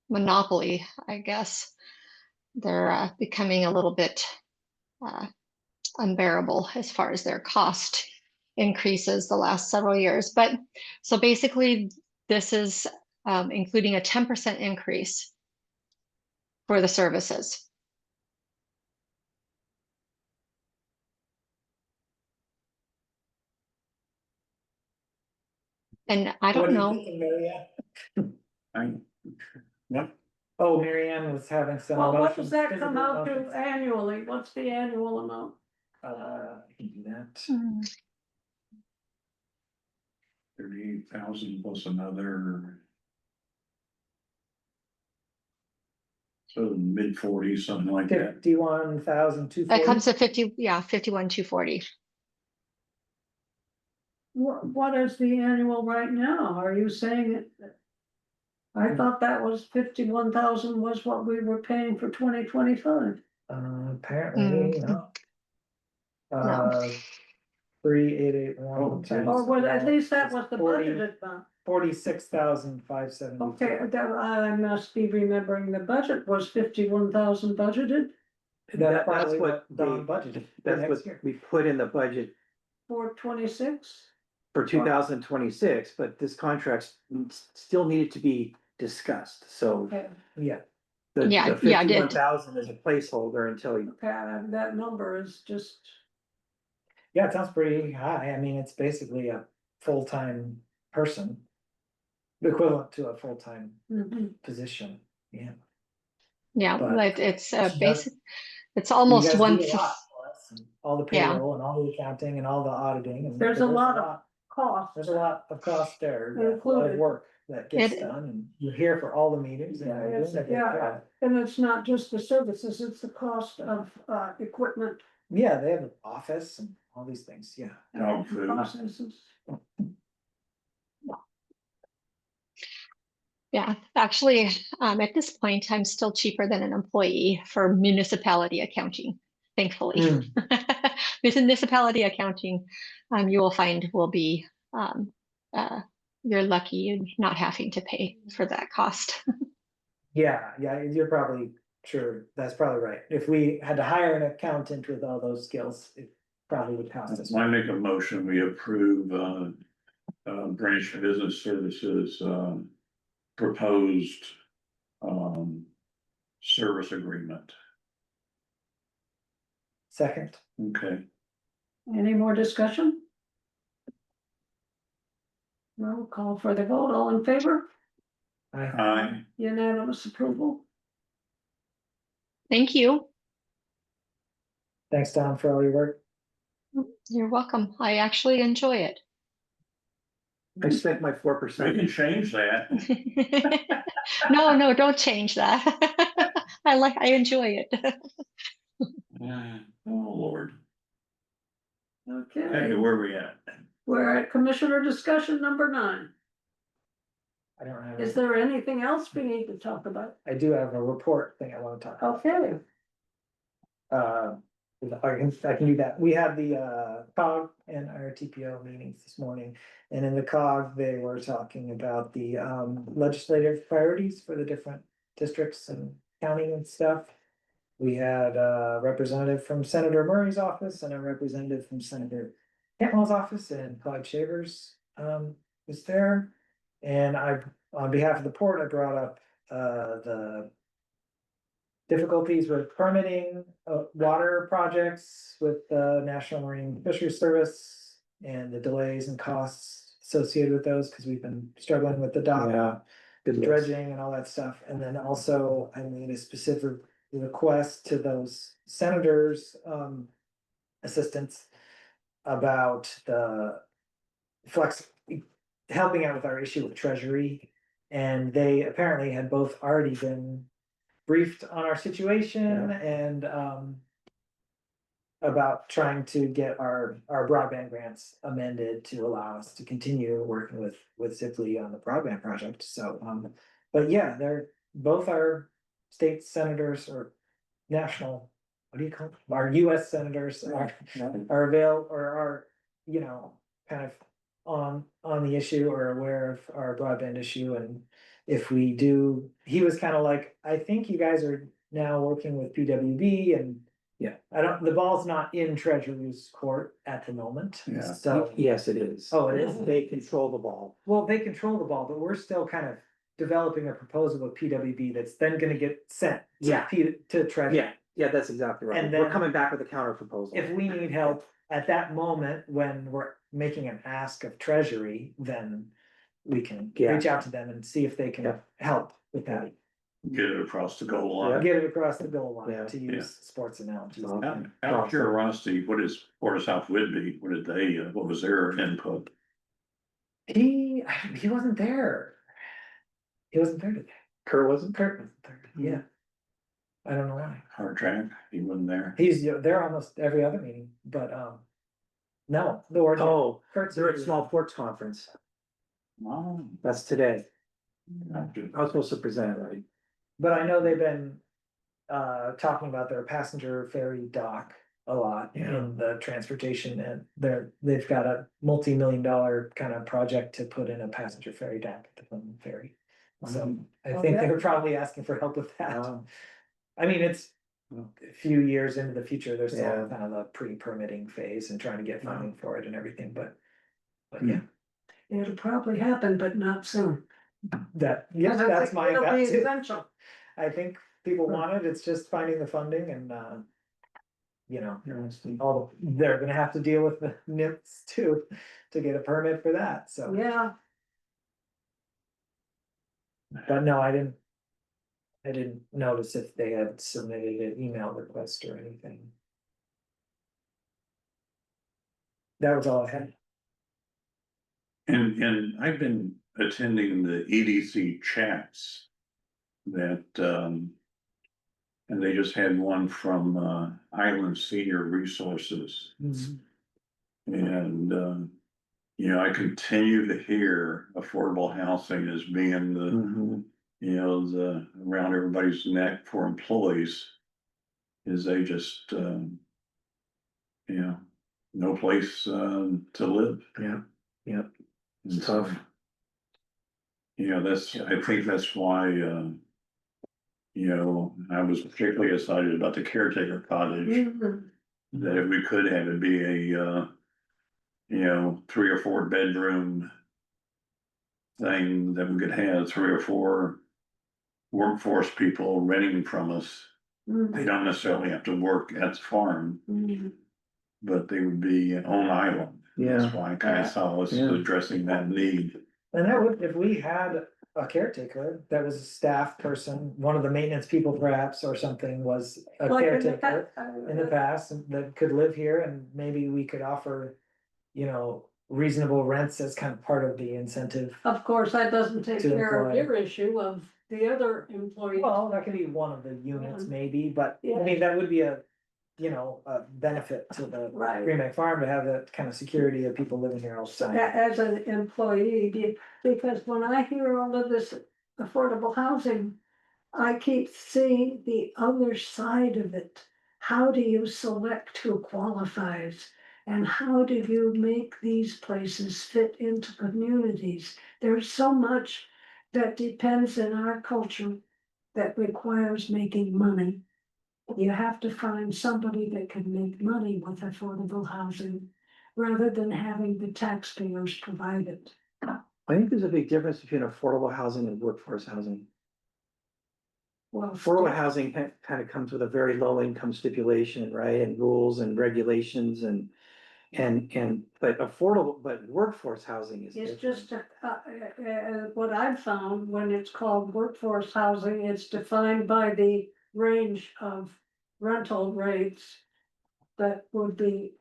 monopoly, I guess. They're becoming a little bit unbearable as far as their cost increases the last several years. But so basically, this is including a 10% increase for the services. And I
What
don't
are you
know,
thinking, Mary Ann?
I, what,
Oh, Mary Ann was having some
Well, what
emotions.
does that come
physical
out to
emotions.
annually? What's the annual amount?
I can do that.
Hmm,
38,000 plus another. So mid-40s, something like that.
51,240.
that comes to 50, yeah, 51,240.
What is the annual right now? Are you saying it? I thought that was 51,000 was what we were paying for 2025.
Apparently, no. Uh, 3881.
Oh,
Or was, at least that was the
40
budgeted amount.
46,570.
Okay, I must be remembering the budget was 51,000 budgeted
That's
That's
probably
what
what Don budgeted for
That's
next
what
year.
we put in the budget
for 26.
for 2026, but this contract still needed to be discussed, so
Okay,
Yeah,
the
Yeah,
the
yeah, I did.
51,000 is a placeholder until you.
okay, that number is just,
yeah, it sounds pretty high. I mean, it's basically a full-time person. Equivalent to a full-time
mhm.
position, yeah.
Yeah,
But
like it's a
she
basic,
does-
it's
You
almost
guys
one.
do a lot for us, and all the
Yeah.
payroll and all the accounting and all the auditing. And
There's a lot of cost.
There's a lot of cost there, yeah, a lot of
Included.
work that gets
It-
done, and you're here for all the meetings. And
Yeah,
you're
it's,
doing a good
yeah,
job.
and it's not just the services, it's the cost of, equipment
Yeah, they have an office and all these things, yeah.
Dog
and
food.
processes.
Yeah, actually, at this point, I'm still cheaper than an employee for municipality accounting, thankfully. Municipality accounting, you will find will be, you're lucky in not having to pay for that cost.
Yeah, you're probably sure, that's probably right. If we had to hire an accountant with all those skills, it probably would cost us.
I make a motion, we approve, Branch Business Services, proposed, service agreement.
Second,
Okay,
Any more discussion? No, call for the vote, all in favor,
aye,
unanimous approval.
Thank you.
thanks, Don, for all your work.
You're welcome. I actually enjoy it.
I spent my
we
4%.
can change that.
No, don't change that. I enjoy it.
Oh, Lord. Okay,
Okay,
where are we at?
we're at commissioner discussion number 9.
I don't have,
Is there anything else we need to talk about?
I do have a report thing I wanna talk about.
Okay,
I can do that. We had the COG and our TPO meetings this morning. And in the COG, they were talking about the legislative priorities for the different districts and county and stuff. We had a representative from Senator Murray's office and a representative from Senator Cantwell's office, and Clyde Shavers was there. And on behalf of the port, I brought up the difficulties with permitting water projects with the National Marine Fisheries Service and the delays and costs associated with those, because we've been struggling with the dock,
Yeah, good list.
dredging and all that stuff. And then also I made a specific request to those senators, assistants about the helping out with our issue with Treasury. And they apparently had both already been briefed on our situation and about trying to get our broadband grants amended to allow us to continue working with Zipley on the broadband project. So, but yeah, they're both our state senators or national, what do you call them? Our US senators are you know, kind of on the issue or aware of our broadband issue. And if we do, he was kind of like, I think you guys are now working with PWB and
Yeah.
the ball's not in Treasury's court at the moment.
Yeah.
So,
Yes, it is.
Oh, it is?
They control the ball.
well, they control the ball, but we're still kind of developing a proposal with PWB that's then gonna get sent.
Yeah.
To Treasury.
Yeah, that's exactly right.
And
We're
then-
coming back with a counter proposal.
If we need help at that moment when we're making an ask of Treasury, then we can
Yeah.
reach out to them and see if they
Yeah.
can help with that.
Get it across the goal line.
Get it across the goal
Yeah.
line, to
Yeah.
use sports analogies.
Out of curiosity, what is Port of South Whitby? What did they, what was their input?
He wasn't there. He wasn't there today.
Kurt wasn't?
Kurt wasn't there, yeah. I don't know why.
Hard track, he wasn't there.
He's there almost every other meeting, but, no, the word.
Oh,
Kurt's.
they're at Small Ports Conference.
Oh,
That's today.
gotcha.
I was supposed to present, right?
But I know they've been, talking about their passenger ferry dock a lot
Yeah.
in the transportation, and they've got a multi-million-dollar kind of project to put in a passenger ferry dock at the Clinton Ferry. So I think they were probably asking for help with that.
Um,
I mean, it's
Well.
a few years into the future, they're still
Yeah.
in kind of a pre-permitting phase and trying to get funding for it and everything, but
Hmm.
yeah,
It'll probably happen, but not soon.
yeah,
'Cause I
that's
think
my
it'll
gut
be
too.
essential.
I think people want it, it's just finding the funding and, you know, they're gonna have to deal with the NIPS too, to get a permit for that, so.
Yeah,
But no, I didn't notice if they had submitted an email request or anything. That was all I had.
And I've been attending the EDC chats that, and they just had one from, Island Senior Resources. And, you know, I continue to hear affordable housing as being the,
Mhm.
you know, the, around everybody's neck for employees. Is they just, you know, no place, to live.
Yeah, yeah.
And
It's
so,
tough.
you know, I think that's why, you know, I was particularly excited about the caretaker cottage,
mhm,
that if we could have it be a, you know, 3 or 4 bedroom thing, that we could have 3 or 4 workforce people renting from us.
mhm,
They don't necessarily have to work at the farm,
mhm.
but they would be on island. That's
Yeah.
why I kind of saw us
Yeah.
addressing that need.
And that would, if we had a caretaker, that was a staff person, one of the maintenance people perhaps, or something, was a
Like in the
caretaker in the past, and that could live here, and maybe we could offer, you know, reasonable rents as kind of part of the incentive.
Of course, that doesn't take
To
care of
employ.
your issue of the other employees.
Well, that could be one of the units
One.
maybe, but I
Yeah.
mean, that would be a, you know, a benefit to the
Right.
Green Bay Farm to have that kind of security of people living here all the time.
As an employee, because when I hear all of this affordable housing, I keep seeing the other side of it. How do you select who qualifies? And how do you make these places fit into communities? There's so much that depends in our culture that requires making money. You have to find somebody that can make money with affordable housing rather than having the taxpayers provide it.
I think there's a big difference between affordable housing and workforce housing.
Well,
Affordable housing kind of comes with a very low income stipulation, right, and rules and regulations but workforce housing is
it's
different.
just, what I've found, when it's called workforce housing, it's defined by the range of rental rates that would be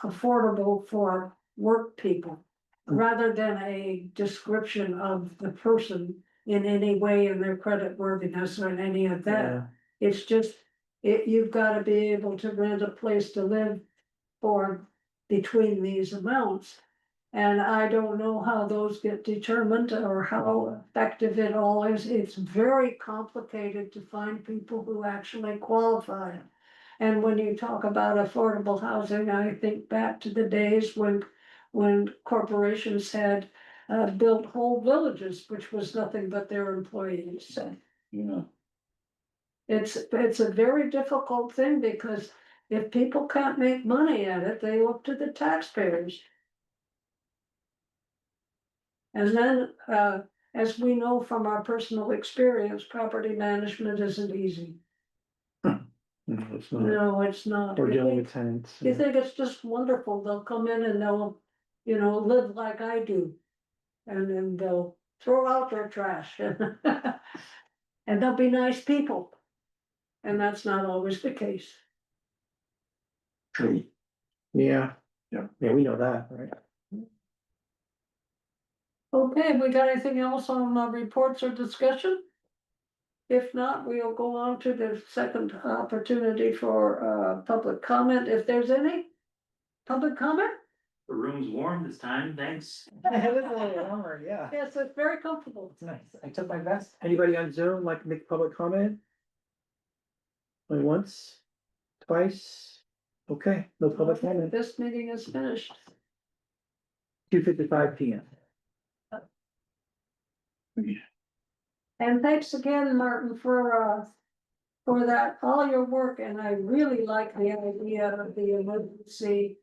affordable for work people, rather than a description of the person in any way in their credit worthiness or any of that.
Yeah.
It's just, you've gotta be able to rent a place to live for between these amounts. And I don't know how those get determined or how effective it all is. It's very complicated to find people who actually qualify. And when you talk about affordable housing, I think back to the days when corporations had built whole villages, which was nothing but their employees. So
Yeah.
it's a very difficult thing, because if people can't make money at it, they look to the taxpayers. And then, as we know from our personal experience, property management isn't easy.
No, it's not.
No, it's not.
We're
You
dealing
think-
with tenants.
You think it's just wonderful, they'll come in and they'll, you know, live like I do. And then they'll throw out their trash. And they'll be nice people. And that's not always the case.
Yeah.
Yeah.
Yeah, we know that, right?
Okay, we got anything else on reports or discussion? If not, we'll go on to the second opportunity for public comment, if there's any. Public comment?
The room's warm this time, thanks.
It is a little warmer, yeah.
Yes, it's very comfortable.
It's nice. I took my vest.
Anybody on Zoom like to make public comment? Only once, twice? Okay, no public comment.
This meeting is finished.
2:55 PM.
And thanks again, Martin, for that, all your work, and I really like the idea of the emergency